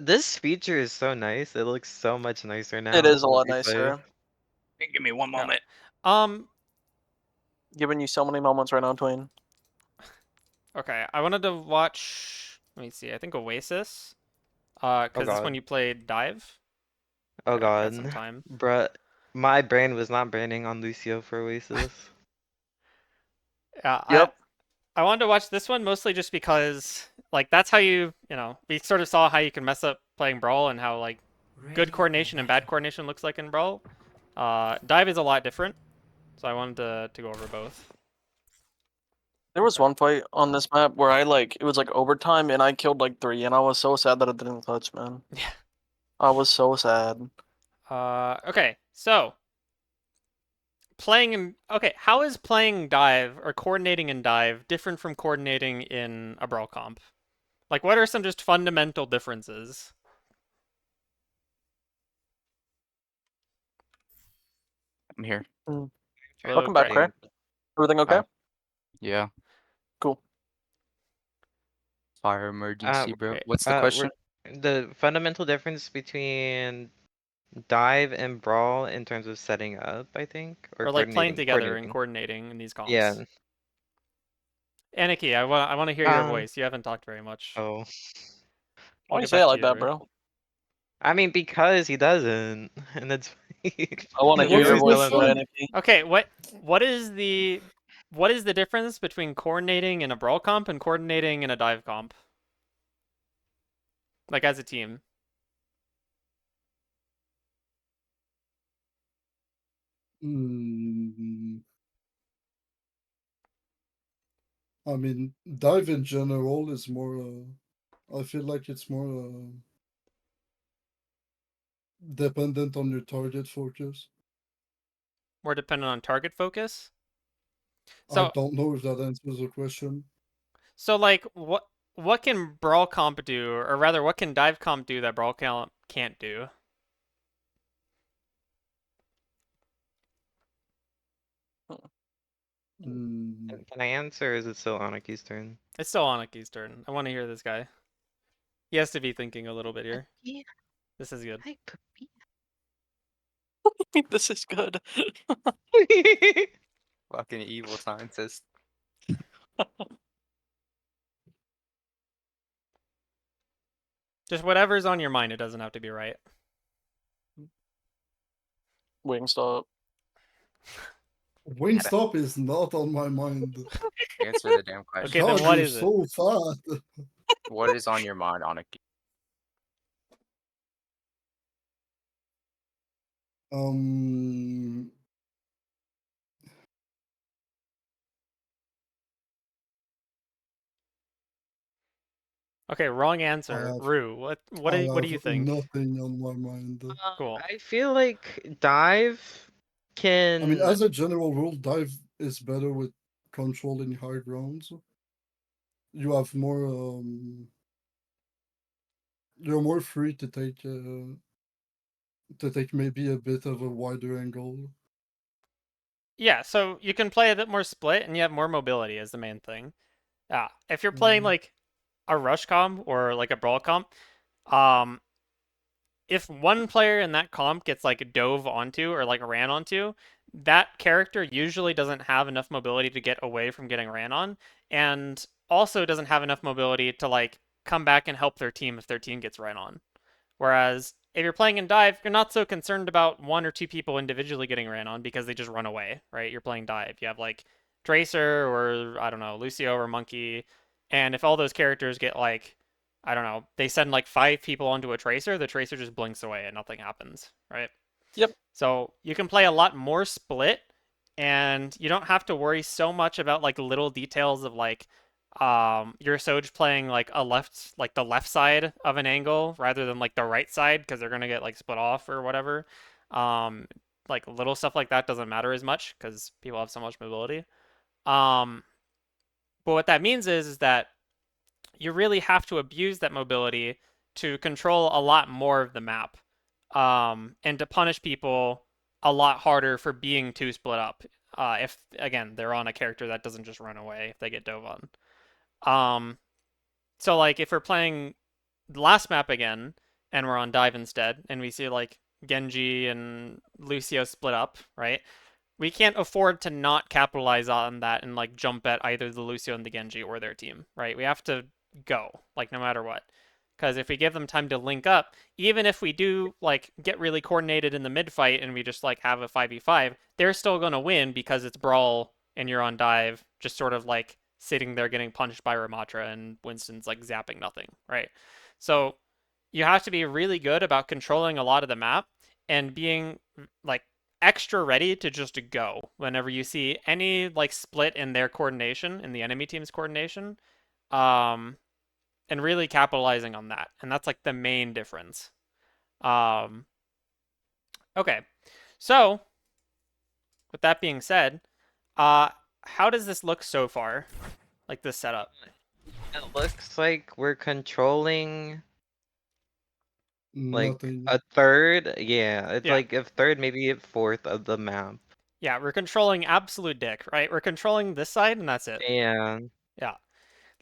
This feature is so nice. It looks so much nicer now. It is a on lot replay. nicer. Give me one moment. giving you so many moments right now, Twain. Okay, I wanted to watch. Let me see. I think Oasis. Oh Because this one God. you played Dive. Oh Got some God. time. Bruh. My brain was not braining on Lucio for Oasis. Yeah, Yep. I wanted to watch this one mostly just because like that's how we sort of saw how you can mess up playing Brawl and how like good coordination and bad coordination looks like in Brawl. Dive is a lot different, so I wanted to go over both. There was one fight on this map where it was like overtime and I killed like 3 and I was so sad that it didn't touch, man. Yeah. I was so sad. Okay, so how is playing Dive or coordinating in Dive different from coordinating in a Brawl comp? Like, what are some just fundamental differences? I'm here. Trying Hello, Welcome to back, Craig. Craig. think. Everything okay? Hi. Yeah. Cool. Fire emergency, bro. Okay. What's the question? The fundamental difference between dive and brawl in terms of setting up, I think, or Or like playing coordinating. together and coordinating in these Yeah. comps. Aniki, I want to hear your voice. You haven't talked very much. Oh. Why We'll you get say back it to like you, that, Rui. bro? I mean, because he doesn't, and that's. I want to hear What's your the voice, question? Aniki. Okay, what is the difference between coordinating in a brawl comp and coordinating in a dive comp? Like as a team. I mean, dive in general is more. I feel like it's more dependent on your target focus. More dependent on target focus. I So don't know if that answers the question. so like what can brawl comp do, or rather, what can dive comp do that brawl comp can't do? Mm, Can I answer, or is it still Anaki's turn? It's still Anaki's turn. I want to hear this guy. He has to be thinking a little bit here. Yeah. This is good. Hi, puppy. This is good. Fucking evil scientist. Just whatever's on your mind. It doesn't have to be right. Wingstop. Wingstop is not on my mind. Answer the damn question. Okay, then God, what you're is it? so fat. What is on your mind, Aniki? Um, Okay, wrong I answer. have, Rue, what I what do have you think? nothing on my mind. Cool. I feel like dive I mean, can. as a general rule, dive is better with controlling high grounds. You have more. You're more free to take maybe a bit of a wider angle. Yeah, so you can play a bit more split and you have more mobility is the main thing. If you're playing like a rush comp or like a brawl comp, um, if one player in that comp gets like dove onto or like ran onto, that character usually doesn't have enough mobility to get away from getting ran on, and also doesn't have enough mobility to like come back and help their team if their team gets ran on. Whereas if you're playing in dive, you're not so concerned about one or two people individually getting ran on because they just run away, right? You're playing dive. You have like Tracer or I don't know, Lucio or Monkey, and if all those characters get like I don't know, they send like 5 people onto a Tracer, the Tracer just blinks away and nothing happens, right? Yep. So you can play a lot more split and you don't have to worry so much about like little details of like your Soj playing like the left side of an angle rather than like the right side because they're gonna get like split off or whatever. Um, like little stuff like that doesn't matter as much because people have so much mobility. Um, but what that means is that you really have to abuse that mobility to control a lot more of the map, and to punish people a lot harder for being too split up. If again they're on a character that doesn't just run away if they get dove on. So like if we're playing the last map again and we're on dive instead, and we see like Genji and Lucio split up, right? we can't afford to not capitalize on that and like jump at either the Lucio and the Genji or their team, right? We have to go, like no matter what. Because if we give them time to link up, even if we do like get really coordinated in the mid fight and we just like have a 5v5, they're still gonna win because it's brawl and you're on dive, just sort of like sitting there getting punched by Ramatra and Winston's like zapping nothing, right? So you have to be really good about controlling a lot of the map and being like extra ready to just go whenever you see any like split in their coordination, in the enemy team's coordination, um, and really capitalizing on that. And that's like the main difference. Um, okay, so with that being said, how does this look so far? Like this setup? It looks like we're controlling like Nothing. a third. Yeah, it's Yeah. like a third, maybe a fourth of the map. Yeah, we're controlling absolute dick, right? We're controlling this side and that's it. Yeah. Yeah.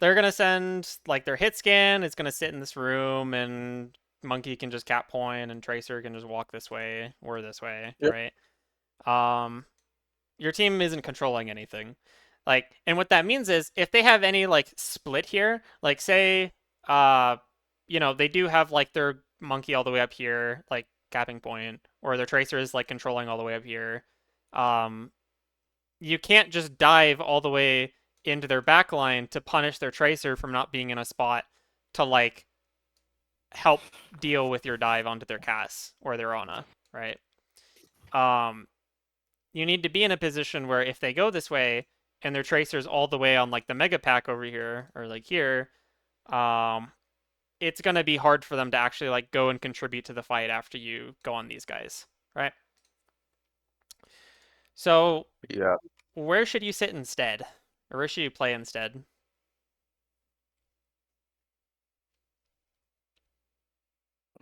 They're gonna send like their hit scan is gonna sit in this room and Monkey can just cap point and Tracer can just walk this way or this way, Yep. right? Your team isn't controlling anything. Like, and what that means is if they have any like split here, like say they do have like their Monkey all the way up here, like capping point, or their Tracer is like controlling all the way up here. You can't just dive all the way into their backline to punish their Tracer from not being in a spot to like help deal with your dive onto their Cass or their Ana, right? You need to be in a position where if they go this way and their Tracer's all the way on like the Mega Pack over here or like here, it's gonna be hard for them to actually like go and contribute to the fight after you go on these guys, right? So Yeah. where should you sit instead? Or where should you play instead?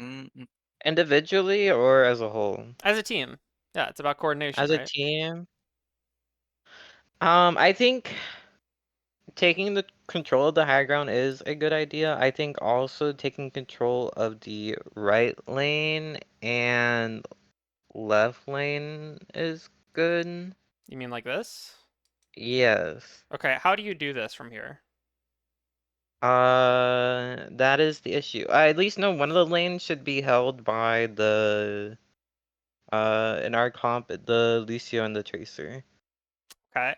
Mm, Individually or as a whole? As a team. Yeah, it's about coordination, As a right? team, I think taking the control of the high ground is a good idea. I think also taking control of the right lane and left lane is good. You mean like this? Yes. Okay, how do you do this from here? That is the issue. I at least know one of the lanes should be held by the in our comp, the Lucio and the Tracer. Okay.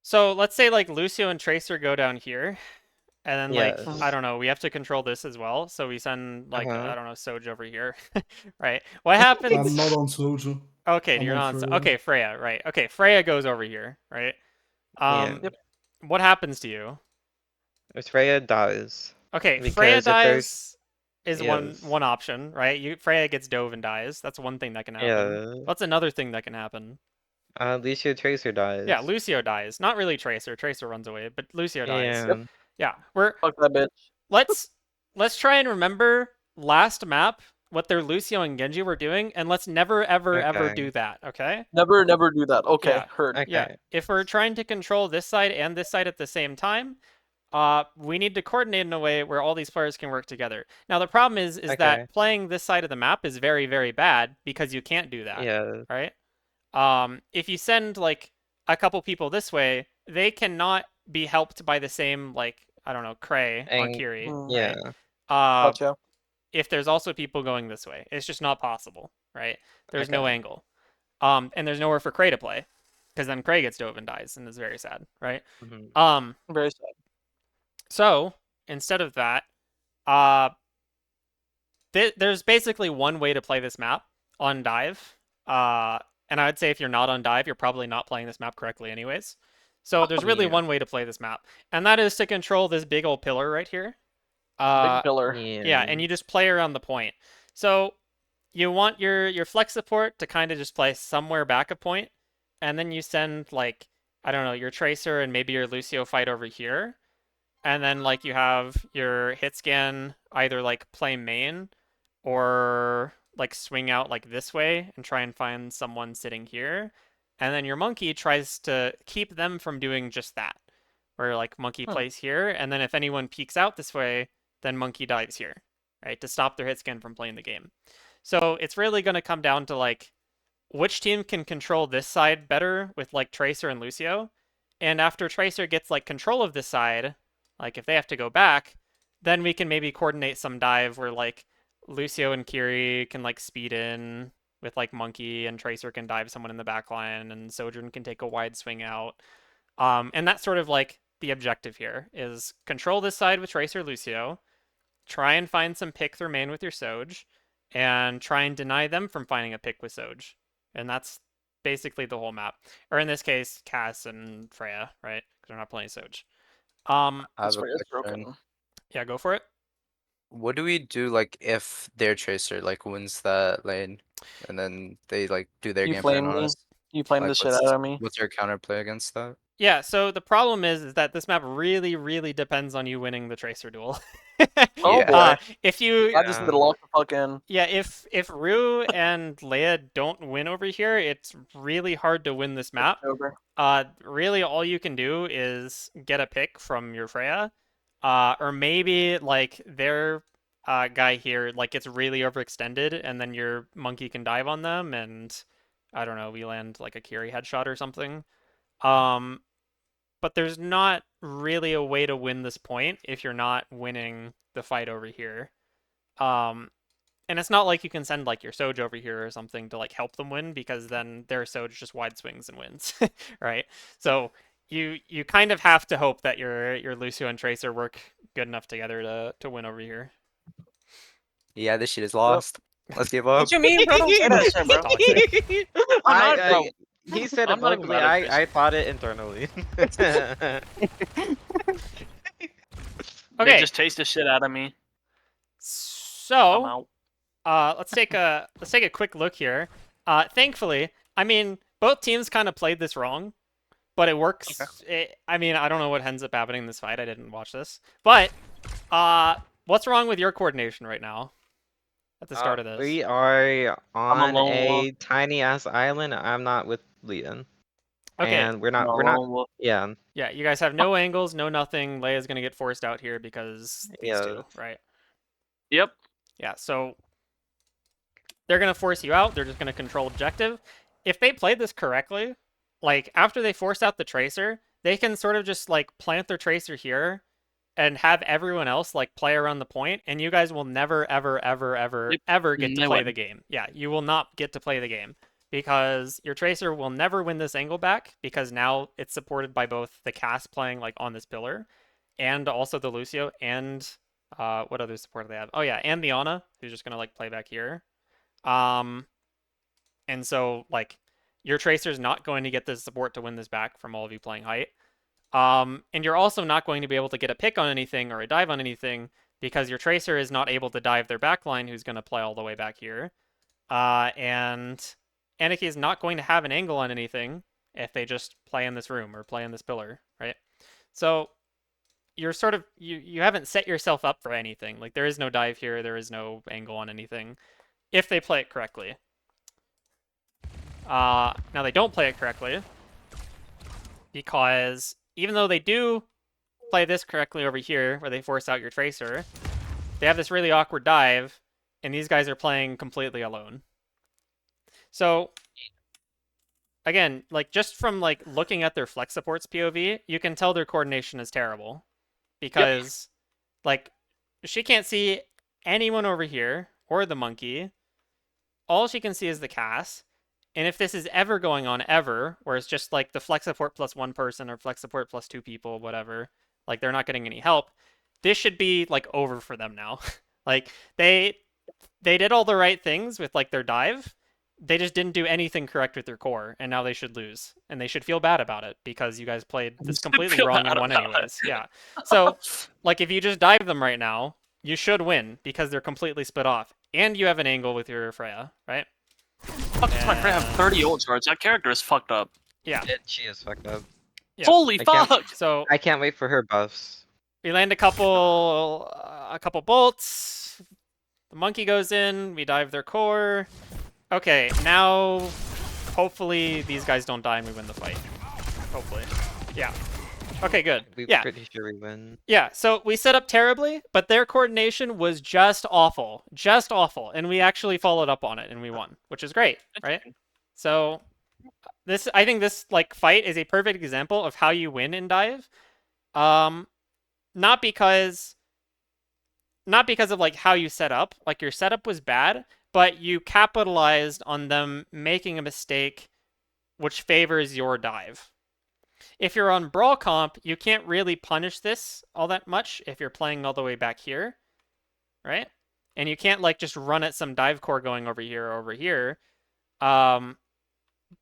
So let's say like Lucio and Tracer go down here, and then like Yes. I don't know, we have to control this as well. So we send like Uh-huh. I don't know, Soj over here, right? What I'm happens? not on Soju. Okay, I'm you're on not. Freya. Okay, Freya, right? Okay, Freya goes over here, right? Yeah. Yep. What happens to you? If Freya dies. Okay, Freya Because if there's dies is yes. one option, right? Freya gets dove and dies. That's one thing that can happen. Yeah. What's another thing that can happen? Lucio Tracer dies. Yeah, Lucio dies. Not really Tracer. Tracer runs away, but Lucio dies. Yeah. Yeah, we're Fuck that bitch. let's try and remember last map what their Lucio and Genji were doing, and let's never ever Okay. do that. Okay? Never do that. Okay, Yeah. heard. Okay. Yeah. If we're trying to control this side and this side at the same time, we need to coordinate in a way where all these players can work together. Now the problem is Okay. that playing this side of the map is very very bad because you can't do that. Yeah. Right? If you send like a couple people this way, they cannot be helped by the same like I don't know Cray on And Kiri, yeah. right? Uh, Gotcha. if there's also people going this way, it's just not possible, right? There's no Okay. angle, and there's nowhere for Cray to play, because then Cray gets dove and dies, and is very sad, right? Mhm. Very sad. So instead of that, uh, there's basically one way to play this map on dive. And I would say if you're not on dive, you're probably not playing this map correctly anyways. So there's really Yeah. one way to play this map, and that is to control this big old pillar right here. Big pillar. Yeah, and you just play around the point. So you want your flex support to kind of just play somewhere back a point, and then you send like I don't know your Tracer and maybe your Lucio fight over here, and then like you have your hit scan either like play main or like swing out like this way and try and find someone sitting here. And then your monkey tries to keep them from doing just that. Where like monkey plays here, and then if anyone peeks out this way, then monkey dives here, right? To stop their hit scan from playing the game. So it's really gonna come down to like which team can control this side better with like Tracer and Lucio. And after Tracer gets like control of this side, like if they have to go back, then we can maybe coordinate some dive where like Lucio and Kiri can like speed in with like Monkey, and Tracer can dive someone in the back line, and Sojourn can take a wide swing out. And that's sort of like the objective here is control this side with Tracer Lucio, try and find some pick through main with your Soj, and try and deny them from finding a pick with Soj. And that's basically the whole map. Or in this case, Cass and Freya, right? Because they're not playing Soj. I have That's a where it's question. broken. Yeah, go for it. What do we do like if their tracer like wins that lane, and then they like do their You game plan flame on me. us? You flame the Like shit out of me. what's your counterplay against that? Yeah, so the problem is that this map really, really depends on you winning the Tracer duel. Oh Yeah. boy. If you I just need to lock the fuck in. Yeah, if Rue and Leia don't win over here, it's really hard to win this map. Over. Really all you can do is get a pick from your Freya, or maybe like their guy here like gets really overextended, and then your Monkey can dive on them, and I don't know, we land like a Kiri headshot or something. But there's not really a way to win this point if you're not winning the fight over here. And it's not like you can send like your Soj over here or something to like help them win, because then their Soj just wide swings and wins, right? So you kind of have to hope that your Lucio and Tracer work good enough together to win over here. Yeah, this shit is lost. Let's give up. What you mean, bro? Don't say that shit, bro. Toxic. I'm not, bro. He said it I'm not even vocally. mad at I thought it internally. They Okay, just taste the shit out of me. I'm so out. let's take a quick look here. Thankfully, I mean both teams kind of played this wrong, but it works. I mean, I don't know what ends up happening in this fight. I didn't watch this, but what's wrong with your coordination right now at the start of this? We are I'm a on lone a wolf. tiny ass island. I'm not with Leon. Okay. And we're I'm not. a We're not. lone wolf. Yeah. Yeah, you guys have no angles, no nothing. Leia's gonna get forced out here because these Yeah. two, right? Yep. Yeah, so they're gonna force you out. They're just gonna control objective. If they played this correctly, like after they force out the tracer, they can sort of just like plant their tracer here and have everyone else like play around the point, and you guys will never, ever, ever, ever, Yep. ever get to They play win. the game. Yeah, you will not get to play the game because your tracer will never win this angle back, because now it's supported by both the Cass playing like on this pillar and also the Lucio, and what other support do they have? Oh yeah, and the Ana, who's just gonna like play back here. And so like your tracer's not going to get the support to win this back from all of you playing height. And you're also not going to be able to get a pick on anything or a dive on anything because your tracer is not able to dive their backline, who's going to play all the way back here. And Anarchy is not going to have an angle on anything if they just play in this room or play in this pillar, right? So you're sort of you haven't set yourself up for anything. Like there is no dive here, there is no angle on anything if they play it correctly. Now they don't play it correctly because even though they do play this correctly over here, where they force out your tracer, they have this really awkward dive, and these guys are playing completely alone. So again, like just from like looking at their flex supports POV, you can tell their coordination is terrible because like she can't see anyone over here or the Monkey. All she can see is the Cass. And if this is ever going on ever, where it's just like the flex support plus one person or flex support plus two people, whatever, like they're not getting any help, this should be like over for them now. Like they did all the right things with like their dive. They just didn't do anything correct with their core, and now they should lose. And they should feel bad about it because you guys played this completely wrong and won anyways. Yeah. So like if you just dive them right now, you should win because they're completely split off. And you have an angle with your Freya, right? Fuck, my friend have 30 ult charge. That character is fucked up. Yeah. She is fucked up. Yeah. Holy I can't- fuck! So I can't wait for her buffs. we land a couple bolts. The Monkey goes in. We dive their core. Okay, now hopefully these guys don't die and we win the fight. Hopefully. Yeah. Okay, good. We're Yeah. pretty sure we win. Yeah, so we set up terribly, but their coordination was just awful. Just awful. And we actually followed up on it and we won, which is great, right? So I think this like fight is a perfect example of how you win in dive. Um, not because of like how you set up, like your setup was bad, but you capitalized on them making a mistake which favors your dive. If you're on Brawl Comp, you can't really punish this all that much if you're playing all the way back here, right? And you can't like just run at some dive core going over here or over here.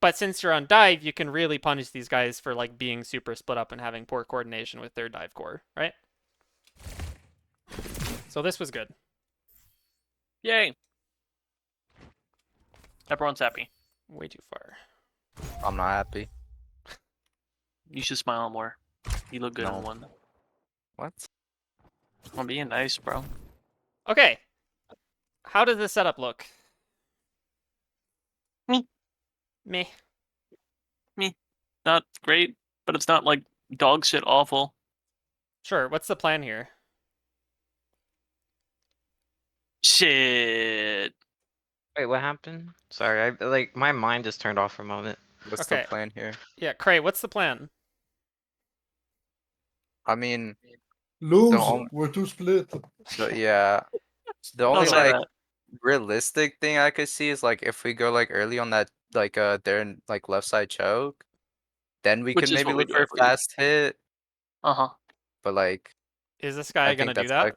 But since you're on dive, you can really punish these guys for like being super split up and having poor coordination with their dive core, right? So this was good. Yay! Everyone's happy. Way too far. I'm not happy. You should smile more. You look good No. on one. What? I'm being nice, bro. Okay. How does this setup look? Me. Meh. Not great, but it's not like dog shit awful. Sure. What's the plan here? Shit. Wait, what happened? Sorry, I like my mind just turned off for a moment. What's Okay. the plan here? Yeah, Cray, what's the plan? I mean, Lose. only- We're too split. yeah. The Don't only say like that. realistic thing I could see is like if we go like early on that like their like left side choke, then we Which could is maybe what we look do for a every week. fast hit. Uh-huh. But like Is this guy I gonna think do that's that? like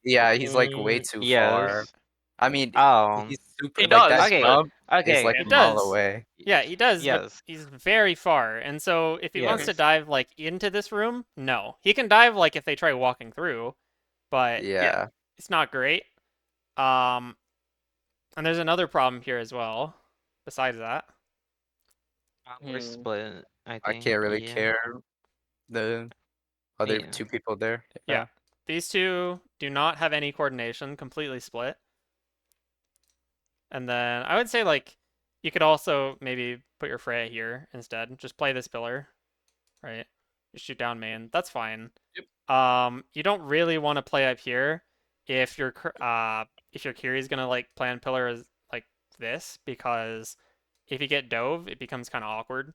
yeah, he's like way Mm, too far. yes. I mean, Oh. he's super He like that does, Okay. but jump is Okay. like He a mile does. away. Yeah, he does, but Yes. he's very far. And so if he wants to Yes. dive like into this room, no. He can dive like if they try walking through, but Yeah. it's not great. And there's another problem here as well, besides that. We're Hmm. split, I I think. can't really Yeah. care the other Yeah. two people there. Yeah. These two do not have any coordination, completely split. And then I would say like you could also maybe put your Freya here instead. Just play this pillar, right? You shoot down main. That's fine. Yep. You don't really want to play up here if your Kiri's gonna like plan pillar as like this, because if you get dove, it becomes kind of awkward.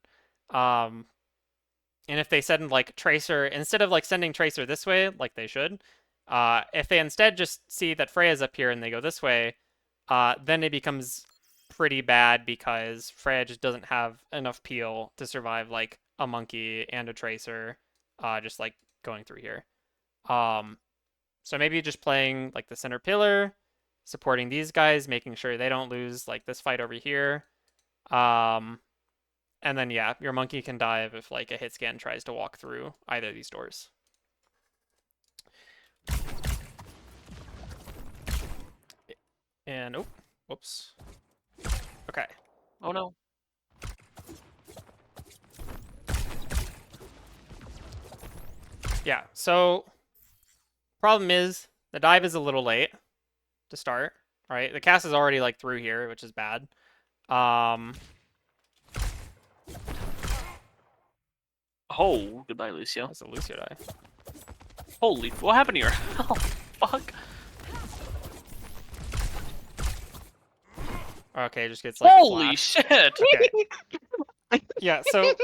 And if they send like Tracer instead of like sending Tracer this way, like they should, if they instead just see that Freya's up here and they go this way, then it becomes pretty bad because Freya just doesn't have enough peel to survive like a monkey and a Tracer, just like going through here. So maybe just playing like the center pillar, supporting these guys, making sure they don't lose like this fight over here. And then yeah, your monkey can dive if like a hit scan tries to walk through either of these doors. And oh, whoops. Okay. Oh no. Yeah, so problem is the dive is a little late to start, right? The cast is already like through here, which is bad. Oh, goodbye, Lucio. That's a Lucio dive. Holy, what happened here? Oh, fuck. Okay, just gets like Holy flashed. shit! Okay. Yeah, so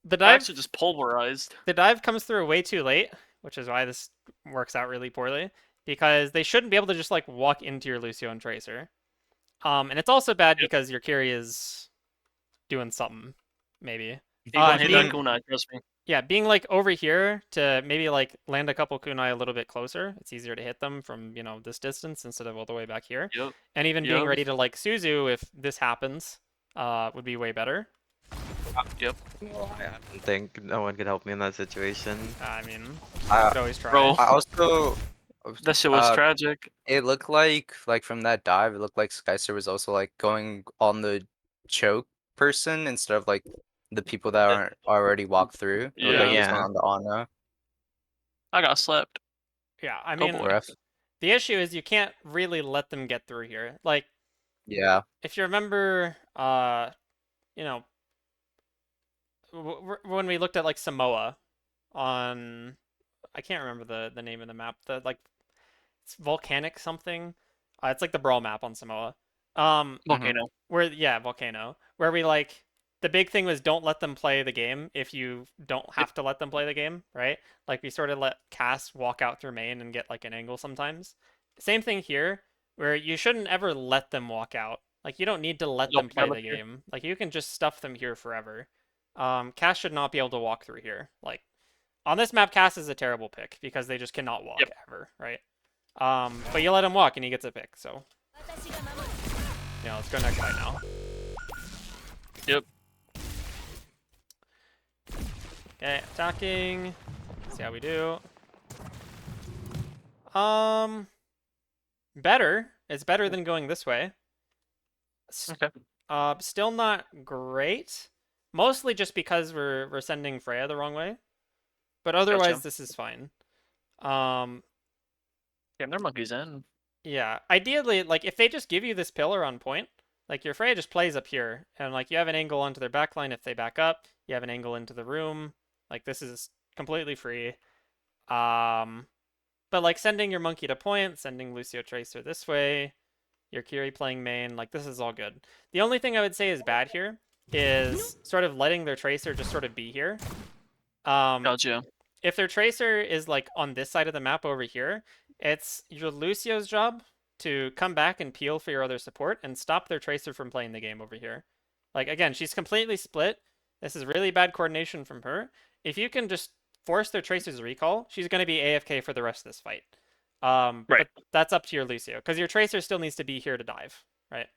the I dive actually just pulverized. comes through way too late, which is why this works out really poorly, because they shouldn't be able to just like walk into your Lucio and Tracer. And it's also bad Yep. because your Kiri is doing something, maybe. He gonna hit being- that kunai, trust me. Yeah, being like over here to maybe like land a couple kunai a little bit closer. It's easier to hit them from, this distance instead of all the way back here. Yep. And even being Yep. ready to like Suzu if this happens, would be way better. Yep. I don't think no one could help me in that situation. I mean, I- you could always try. Bro. I also That shit was uh, tragic. it looked like from that dive, it looked like Skyster was also like going on the choke person instead of like the people that aren't already walked through. It looked like he was Yeah. going on the Ana. I got slept. Yeah, I Go mean, boy. Ref. the issue is you can't really let them get through here. Like, Yeah. if you remember, when we looked at like Samoa on, I can't remember the name of the map. The like, it's volcanic something. It's like the brawl map on Samoa. Volcano. Volcano. Where we like the big thing was don't let them play the game if you don't have to let them play the game, right? Like we sort of let Cass walk out through main and get like an angle sometimes. Same thing here, where you shouldn't ever let them walk out. Like you don't need to let Nope, them play gotta the let you- game. Like you can just stuff them here forever. Cass should not be able to walk through here. Like on this map, Cass is a terrible pick because they just cannot walk Yep. ever, right? But you let him walk and he gets a pick, so yeah, let's go next fight now. Yep. Okay, attacking. See how we do. Better. It's better than going this way. Okay. Still not great. Mostly just because we're sending Freya the wrong way. But otherwise, Gotcha. this is fine. Damn, they're monkeys in. Yeah. Ideally, like if they just give you this pillar on point, like your Freya just plays up here, and like you have an angle onto their backline if they back up. You have an angle into the room. Like this is completely free. But like sending your monkey to point, sending Lucio Tracer this way, your Kiri playing main, like this is all good. The only thing I would say is bad here is sort of letting their Tracer just sort of be here. Gotcha. If their Tracer is like on this side of the map over here, it's your Lucio's job to come back and peel for your other support and stop their Tracer from playing the game over here. Like again, she's completely split. This is really bad coordination from her. If you can just force their Tracer's recall, she's going to be AFK for the rest of this fight. Right. But that's up to your Lucio, because your Tracer still needs to be here to dive, right?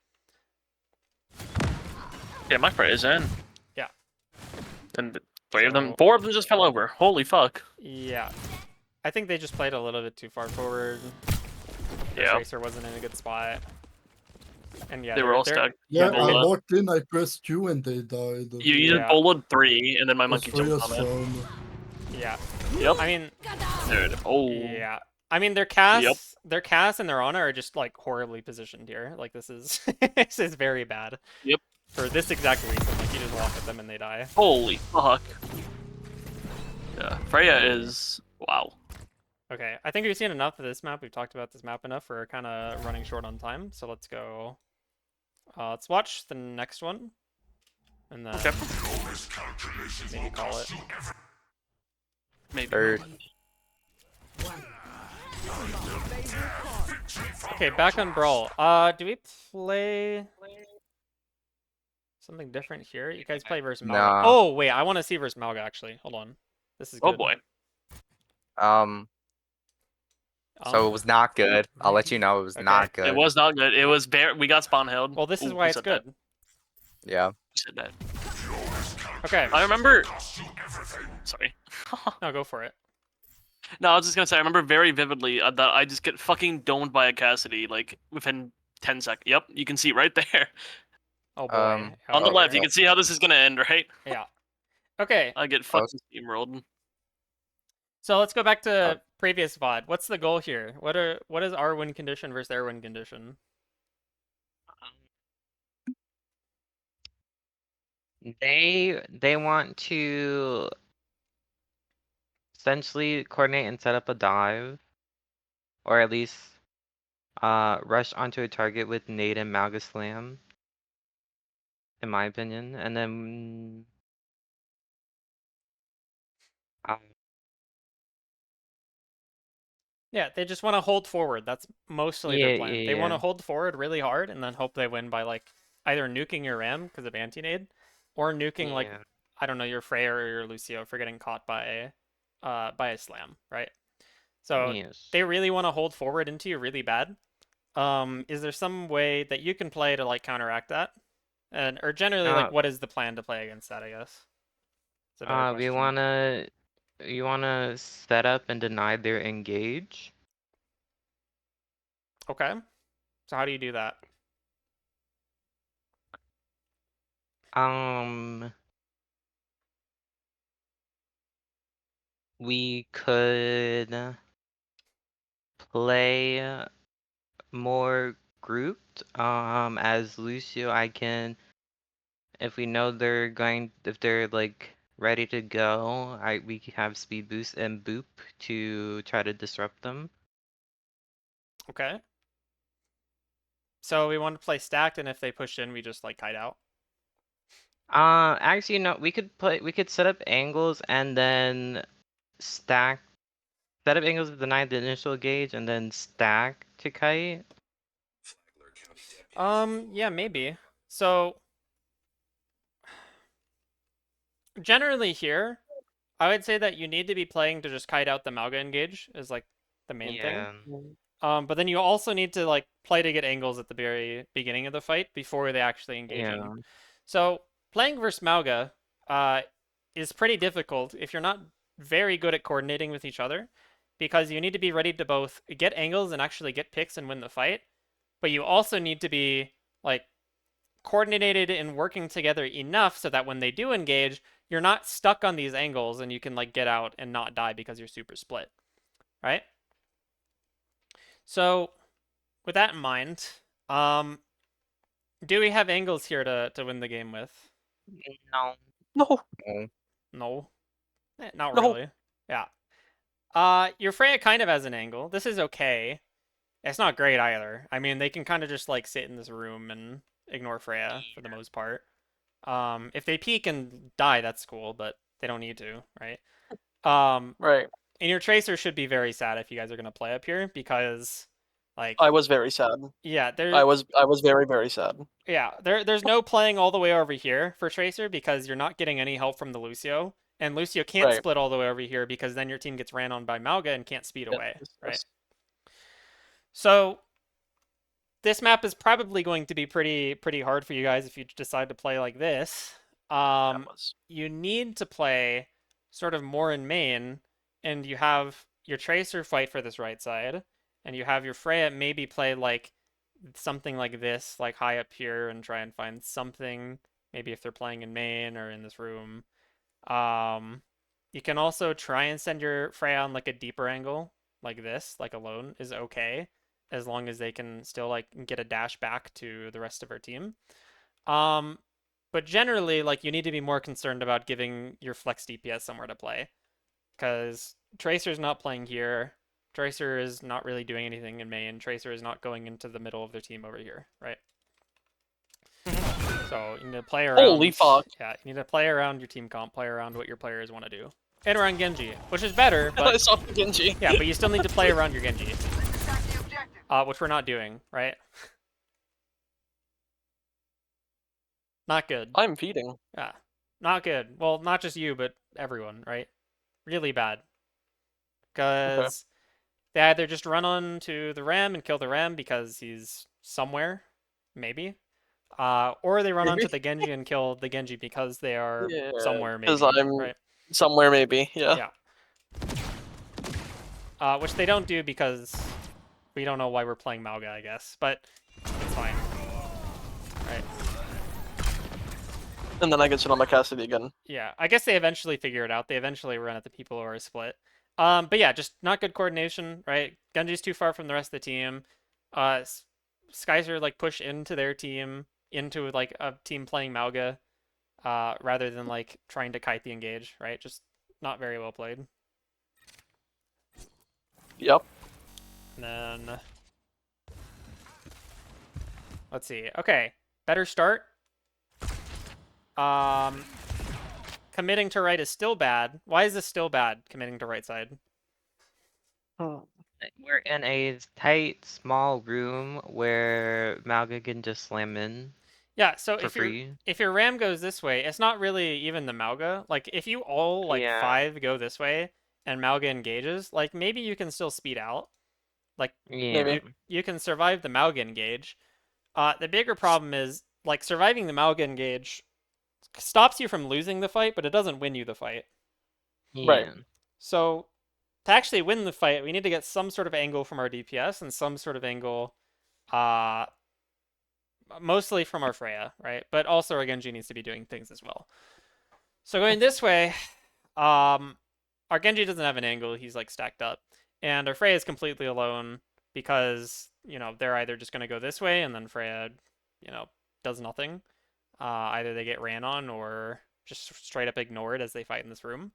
Yeah, my Freya is in. Yeah. And four of them just fell over. Holy fuck. Yeah. I think they just played a little bit too far forward. The Yeah. Tracer wasn't in a good spot. And yeah, They were all they're- stuck. Yeah, I Bola. walked in, I pressed Q and they died. You just Yeah. boloed 3, and then my It was monkey jumped Freya's on it. phone. Yeah. Yep. I mean, Dude. Oh. yeah. I mean, their Cass and their Ana are just like horribly positioned here. Like this is this is very bad. Yep. For this exact reason, like you just walk at them and they die. Holy fuck. Yeah. Freya is wow. Okay, I think we've seen enough of this map. We've talked about this map enough. We're kind of running short on time, so let's go. Let's watch the next one, and then Okay. maybe call it. Maybe. Third. Okay, back on Brawl. Do we play something different here? You guys play versus Malga. Nah. Oh wait, I want to see versus Malga actually. Hold on, this is good. Oh boy. So it was not good. I'll let you know it was Okay. not good. It was not good. It was we got spawn held. Well, this is Ooh, why who it's said that? good. Yeah. Who said that? Okay. I remember. Sorry. No, go for it. No, I was just gonna say I remember very vividly that I just get fucking domed by a Cassidy like within 10 seconds. Yep, you can see right there Oh boy. on the Okay. left. You can see how this is gonna end, right? Yeah. Okay. I get fucking steamrolled. So let's go back to previous VOD. What's the goal here? What is our win condition versus their win condition? They want to essentially coordinate and set up a dive, or at least rush onto a target with nade and Malga Slam, in my opinion, and then Yeah, they just want to hold forward. That's mostly their plan. They want to yeah. hold forward really hard and then hope they win by like either nuking your Ram because of anti-nade, or nuking like Yeah. I don't know, your Freya or your Lucio for getting caught by a slam, right? So Yes. they really want to hold forward into you really bad. Is there some way that you can play to like counteract that? And or generally like what is the plan to play against that, I guess? It's a better We question. you wanna set up and deny their engage. Okay. So how do you do that? We could play more grouped. As Lucio, I can, if we know if they're like ready to go, we can have speed boost and boop to try to disrupt them. Okay. So we want to play stacked, and if they push in, we just like kite out. Actually, no, we could set up angles and then stack, set up angles to deny the initial gauge and then stack to kite. Yeah, maybe. So generally here, I would say that you need to be playing to just kite out the Mauga engage is like the main thing. But then you also need to like play to get angles at the very beginning of the fight before they actually engage in. Yeah. So playing versus Mauga is pretty difficult if you're not very good at coordinating with each other, because you need to be ready to both get angles and actually get picks and win the fight, but you also need to be like coordinated and working together enough so that when they do engage, you're not stuck on these angles and you can like get out and not die because you're super split, right? So with that in mind, do we have angles here to win the game with? No. No. No. No. Not No. really. Yeah. Your Freya kind of has an angle. This is okay. It's not great either. I mean, they can kind of just like sit in this room and ignore Freya for the most part. If they peek and die, that's cool, but they don't need to, right? Right. And your Tracer should be very sad if you guys are gonna play up here because, like, I was very sad. yeah, I was very, very sad. yeah, there's no playing all the way over here for Tracer because you're not getting any help from the Lucio, and Lucio can't Right. split all the way over here because then your team gets ran on by Mauga and can't speed Yeah, away, right? yes. So this map is probably going to be pretty hard for you guys if you decide to play like this. That was. You need to play sort of more in main, and you have your Tracer fight for this right side, and you have your Freya maybe play like something like this, like high up here, and try and find something, maybe if they're playing in main or in this room. You can also try and send your Freya on like a deeper angle, like this, like alone is okay, as long as they can still like get a dash back to the rest of our team. But generally, like you need to be more concerned about giving your flex DPS somewhere to play, because Tracer's not playing here. Tracer is not really doing anything in main. Tracer is not going into the middle of their team over here, right? So you need to play around. Holy fuck. Yeah, you need to play around your team comp, play around what your players want to do, and around Genji, which is better. I But saw Genji. yeah, but you still need to play around your Genji, which we're not doing, right? Not good. I'm feeding. Yeah, not good. Well, not just you, but everyone, right? Really bad. Because they either just run on to the Ram and kill the Ram because he's somewhere, maybe. Or they run onto the Genji and kill the Genji because they are Yeah, somewhere, maybe. 'cause I'm right? somewhere maybe. Yeah. Yeah. Which they don't do because we don't know why we're playing Mauga, I guess. But it's fine. Right. And then I get Sonoma Cassidy again. Yeah, I guess they eventually figure it out. They eventually run at the people who are split. But yeah, just not good coordination, right? Genji's too far from the rest of the team. Skyzer like push into their team, into like a team playing Mauga, rather than like trying to kite the engage, right? Just not very well played. Yep. And then let's see. Okay, better start. Committing to right is still bad. Why is this still bad, committing to right side? We're in a tight, small room where Malga can just slam in Yeah, so for free. if your Ram goes this way, it's not really even the Mauga. Like if you all like Yeah. 5 go this way and Mauga engages, like maybe you can still speed out. Like Yeah. Maybe. you can survive the Mauga engage. The bigger problem is like surviving the Mauga engage stops you from losing the fight, but it doesn't win you the fight. Right. Yeah. So to actually win the fight, we need to get some sort of angle from our DPS and some sort of angle, mostly from our Freya, right? But also our Genji needs to be doing things as well. So going this way, our Genji doesn't have an angle. He's like stacked up, and our Freya is completely alone because they're either just gonna go this way and then Freya, does nothing. Either they get ran on or just straight up ignored as they fight in this room.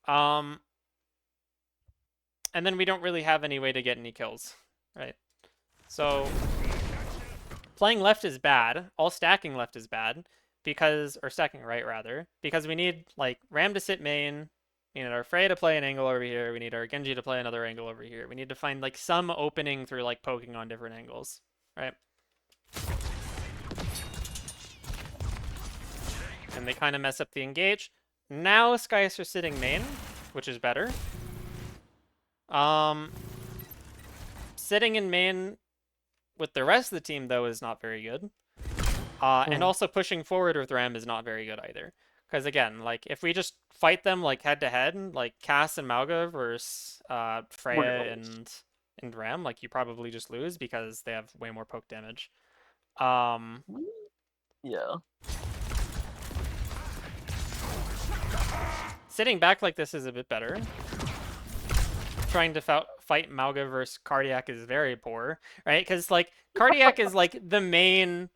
And then we don't really have any way to get any kills, right? So playing left is bad. All stacking left is bad or stacking right rather, because we need like Ram to sit main. We need our Freya to play an angle over here. We need our Genji to play another angle over here. We need to find like some opening through like poking on different angles, right? And they kind of mess up the engage. Now Skys are sitting main, which is better. Sitting in main with the rest of the team though is not very good. And also pushing forward with Ram is not very good either. Because again, like if we just fight them like head to head, like Cass and Mauga versus Freya and Ram, like you probably just lose because they have way more poke damage. Yeah. Sitting back like this is a bit better. Trying to fight Mauga versus Cardiac is very poor, right? Because like Cardiac is like the main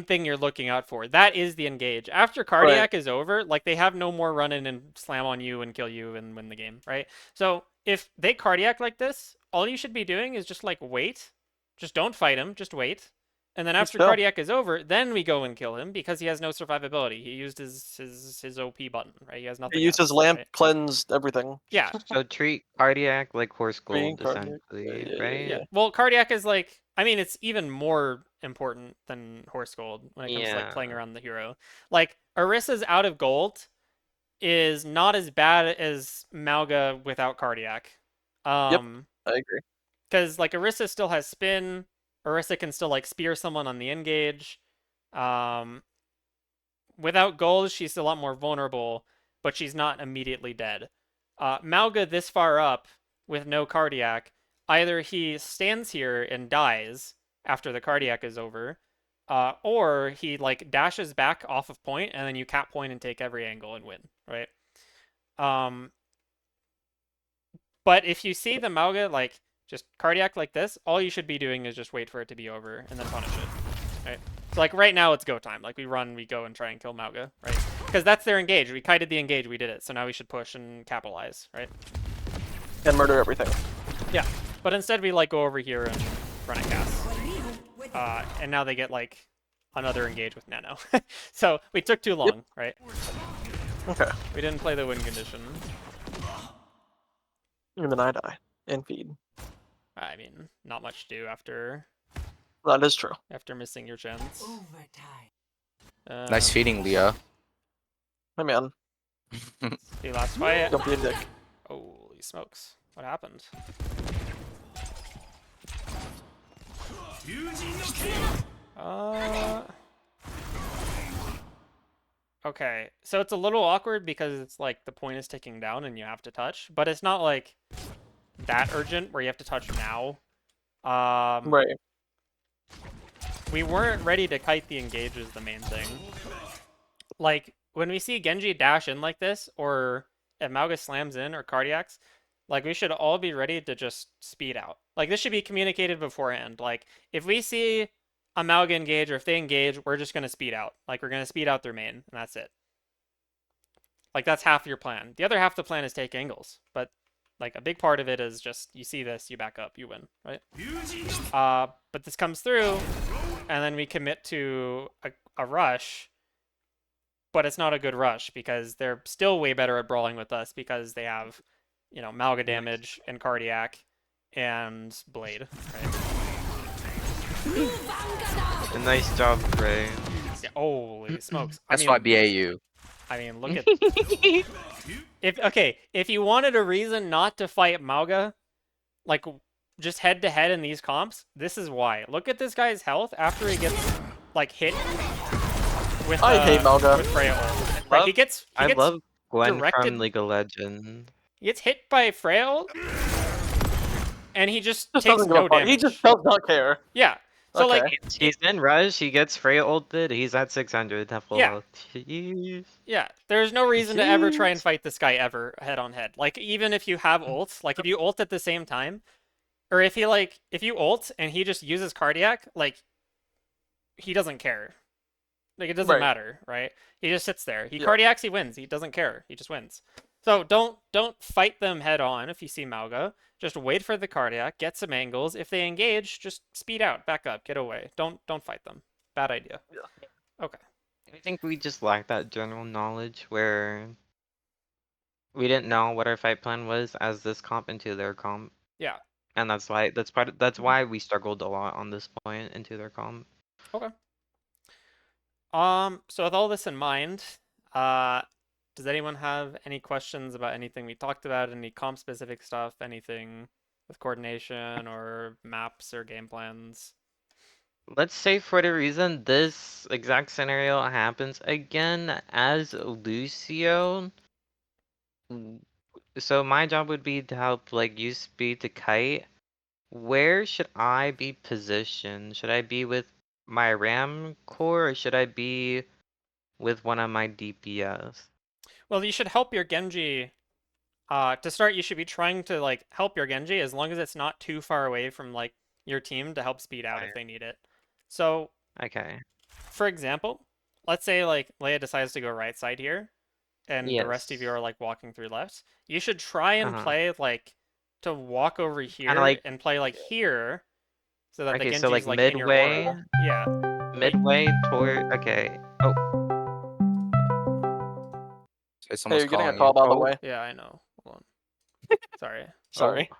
thing you're looking out for. That is the engage. After Cardiac is over, like they have no more run in and slam on you and kill you and win the game, right? So if they Cardiac like this, all you should be doing is just like wait. Just don't fight him, just wait. And then after Cardiac is over, then we go and kill him because he has no survivability. He used his OP button, right? He has nothing. He used his lamp, cleansed everything. Yeah. So treat Cardiac like horse Being gold, Cardiac. essentially, Yeah. right? Well, Cardiac is like, I mean, it's even more important than horse gold when it comes to like playing around the hero. Like Orissa's out of gold is not as bad as Mauga without Cardiac. Yep, I agree. Because like Orisa still has spin. Orisa can still like spear someone on the engage. Without gold, she's a lot more vulnerable, but she's not immediately dead. Mauga this far up with no Cardiac, either he stands here and dies after the Cardiac is over, or he like dashes back off of point and then you cap point and take every angle and win, right? But if you see the Mauga like just Cardiac like this, all you should be doing is just wait for it to be over and then punish it, right? So like right now it's go time. Like we go and try and kill Mauga, right? Because that's their engage. We kited the engage, we did it. So now we should push and capitalize, right? And murder everything. Yeah, but instead we like go over here and run a cast. And now they get like another engage with Nano. So we took too long, right? Okay. We didn't play the win condition. And then I die and feed. I mean, not much to do after That is true. missing your chance. Nice feeding, Leah. Hey man, The last fight. don't be a dick. Holy smokes. What happened? Okay, so it's a little awkward because it's like the point is ticking down and you have to touch, but it's not like that urgent where you have to touch now. Right. We weren't ready to kite the engage is the main thing. Like, when we see Genji dash in like this, or if Mauga slams in, or Cardiacs, like, we should all be ready to just speed out. Like, this should be communicated beforehand. Like, if we see a Mauga engage, or if they engage, we're just going to speed out. Like, we're going to speed out their main, and that's it. Like, that's half your plan. The other half of the plan is take angles, but like a big part of it is just you see this, you back up, you win, right? But this comes through, and then we commit to a rush, but it's not a good rush because they're still way better at brawling with us because they have, you know, Mauga damage and Cardiac and Blade, right? A nice job, Ray. Yeah, holy smokes! That's why BAU. I mean, look at if you wanted a reason not to fight Mauga, like just head to head in these comps, this is why. Look at this guy's health after he gets like hit with I hate Mauga. with Freya ult. Like he gets I love Gwen directed- from League of Legends. he gets hit by Freya ult, and he just takes doesn't give no a fuck. damage. He just does not care. Yeah. So Okay. like He's in Rush, he gets Freya ulted, he's at 600 full Yeah. health. Jeez. yeah, there's no reason to ever try and Jeez. fight this guy ever head on head. Like even if you have ults, like if you ult at the same time, or if you ult and he just uses Cardiac, like he doesn't care. Like it doesn't Right. matter, right? He just sits there. He Yeah. Cardiacs, he wins. He doesn't care. He just wins. So don't fight them head on if you see Mauga. Just wait for the cardiac, get some angles. If they engage, just speed out, back up, get away. Don't fight them. Bad idea. Yeah. Okay. I think we just lack that general knowledge where we didn't know what our fight plan was as this comp into their comp. Yeah. And that's why we struggled a lot on this point into their comp. Okay. So with all this in mind, does anyone have any questions about anything we talked about, any comp specific stuff, anything with coordination or maps or game plans? Let's say for the reason this exact scenario happens again as Lucio. So my job would be to help like use speed to kite. Where should I be positioned? Should I be with my RAM core or should I be with one of my DPS? Well, you should help your Genji. To start, you should be trying to like help your Genji as long as it's not too far away from like your team to help speed out if Right. they need it. So, Okay. for example, let's say like Leia decides to go right side here, and the rest of you Yes. are like walking through left. You should try and Uh-huh. play like to walk over Kinda here like and play like here, so that the okay, so Genji's like like in your midway, aura. Yeah, but midway toward okay. Oh, Say Hey, someone's you're getting a calling you. call, by the oh, way. yeah, I know. Hold on. Sorry. Sorry. oh.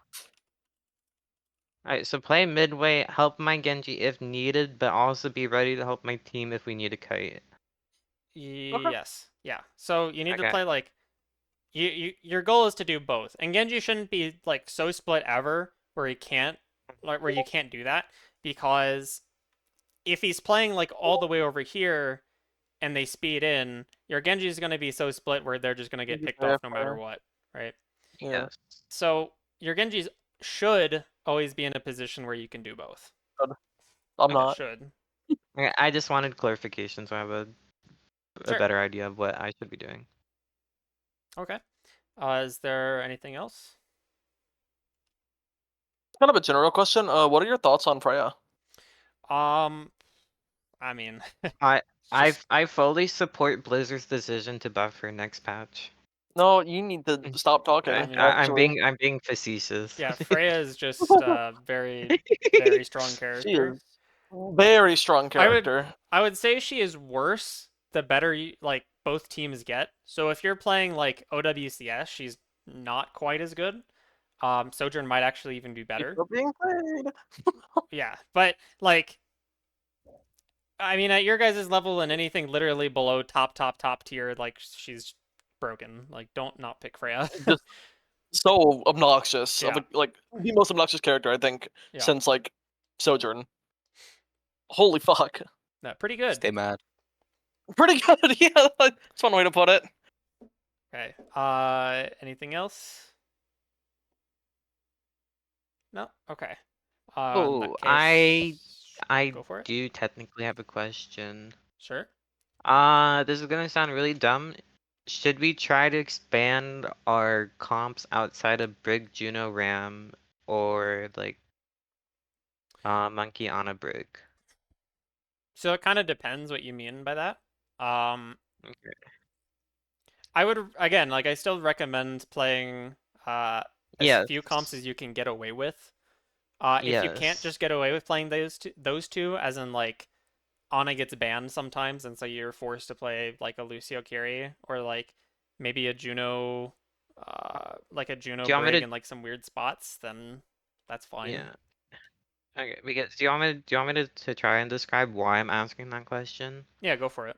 Alright, so play midway, help my Genji if needed, but also be ready to help my team if we need a kite. Okay. Yes. Yeah. So you need to Okay. play like your goal is to do both. And Genji shouldn't be like so split ever where he can't like where you can't do that because if he's playing like all the way over here and they speed in, your Genji is going to be so split where they're just going to get picked Yeah, off no matter what, right? yeah. Yes. So your Genjis should always be in a position where you can do both. I'm Okay. not. Should. Okay, I just wanted clarification so I have a Sure. better idea of what I should be doing. Okay. Is there anything else? Kind of a general question. What are your thoughts on Freya? I mean, I just I fully support Blizzard's decision to buff her next patch. No, you need to stop talking. I mean, Actually, I'm being facetious. yeah, Freya is just a very, very strong she character. is very strong I would character. I would say she is worse the better you like both teams get. So if you're playing like OWCS, she's not quite as good. Sojourn might actually even be She's better. still being played. Yeah, but like I mean at your guys' level and anything literally below top tier, like she's broken. Like don't not pick Freya. Just so obnoxious. Yeah. Like the most obnoxious character I think Yeah. since like Sojourn. Holy fuck. No, pretty good. Stay mad. Pretty good. Yeah, that's one way to put it. Okay. Anything else? No? Okay. In Oh, that I case, go for it. do technically have a question. Sure. This is gonna sound really dumb. Should we try to expand our comps outside of Brig, Juno, Ram, or like Monkey on a Brig? So it kind of depends what you mean by that. Okay. I would again, like I still recommend playing as Yes. few comps as you can get away with. If you can't Yes. just get away with playing those two, as in like Ana gets banned sometimes, and so you're forced to play like a Lucio carry or like maybe a Juno, like a Juno Do you want me Brig to? in like some weird spots, then that's fine. Yeah. Okay. Because do you want me to try and describe why I'm asking that question? Yeah, go for it.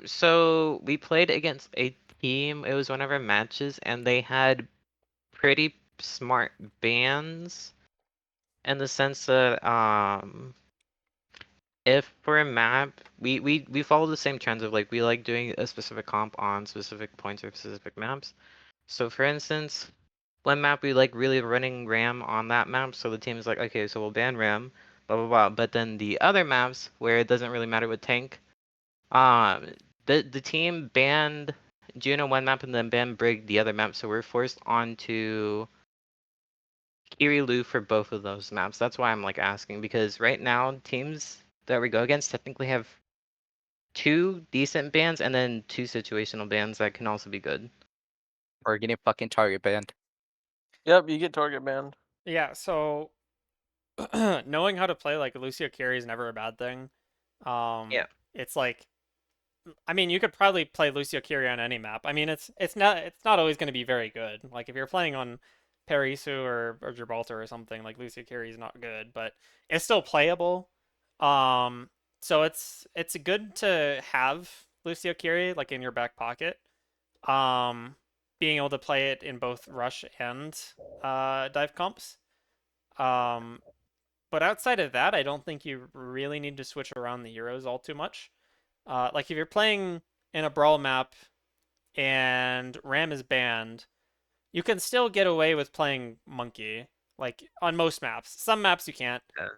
So we played against a team. It was one of our matches, and they had pretty smart bans in the sense that if for a map we follow the same trends of like we like doing a specific comp on specific points or specific maps. So for instance, one map we like really running Ram on that map, so the team is like, okay, so we'll ban Ram, blah blah blah. But then the other maps where it doesn't really matter what tank, um, the team banned Juno one map and then banned Brig the other map, so we're forced onto Kirilu for both of those maps. That's why I'm like asking because right now teams that we go against technically have two decent bans and then two situational bans that can also be good. or getting fucking target banned. Yep, you get target banned. Yeah, so knowing how to play like Lucio carry is never a bad thing. Yeah. It's like, I mean, you could probably play Lucio carry on any map. I mean, it's not always going to be very good. Like if you're playing on Parisu or Gibraltar or something, like Lucio carry is not good, but it's still playable. So it's good to have Lucio carry like in your back pocket. Being able to play it in both rush and dive comps. But outside of that, I don't think you really need to switch around the heroes all too much. Like if you're playing in a brawl map and Ram is banned, you can still get away with playing Monkey. Like on most maps, some maps you can't. Yes.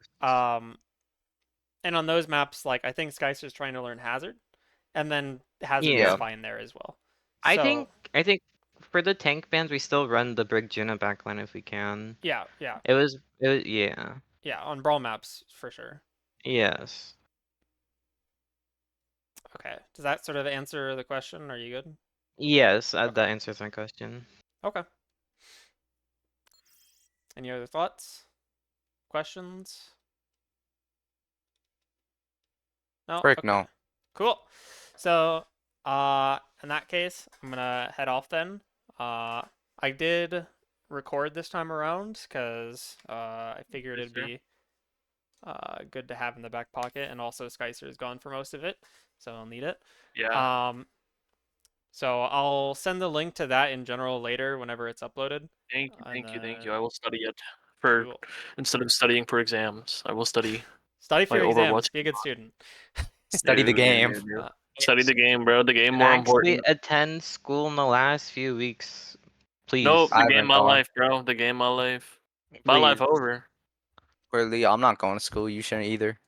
And on those maps, like I think Skyster's trying to learn Hazard, and then Hazard is Yeah. fine there as well. I So think for the tank bans we still run the Brig Juna backline if we can. yeah, It was yeah. yeah, on brawl maps for sure. Yes. Okay, does that sort of answer the question? Are you good? Yes, Okay. that answers my question. Okay. Any other thoughts? Questions? No? Frick Okay. no. Cool. So, in that case, I'm gonna head off then. I did record this time around because I figured Yes, it'd sir. be good to have in the back pocket, and also Skycer is gone for most of it, so I'll need it. Yeah. So I'll send the link to that in general later whenever it's uploaded. Thank you, and thank you, thank you. then- I will study it for Cool. instead of studying for exams. I will study Study for my your exams. Overwatch. Be a good student. Study the game. Study the game, bro. The game And more actually important. attend school in the last few weeks, please. Nope, I the game haven't my gone. life, bro. The game my life. My life Please. over. Clearly, I'm not going to school. You shouldn't either.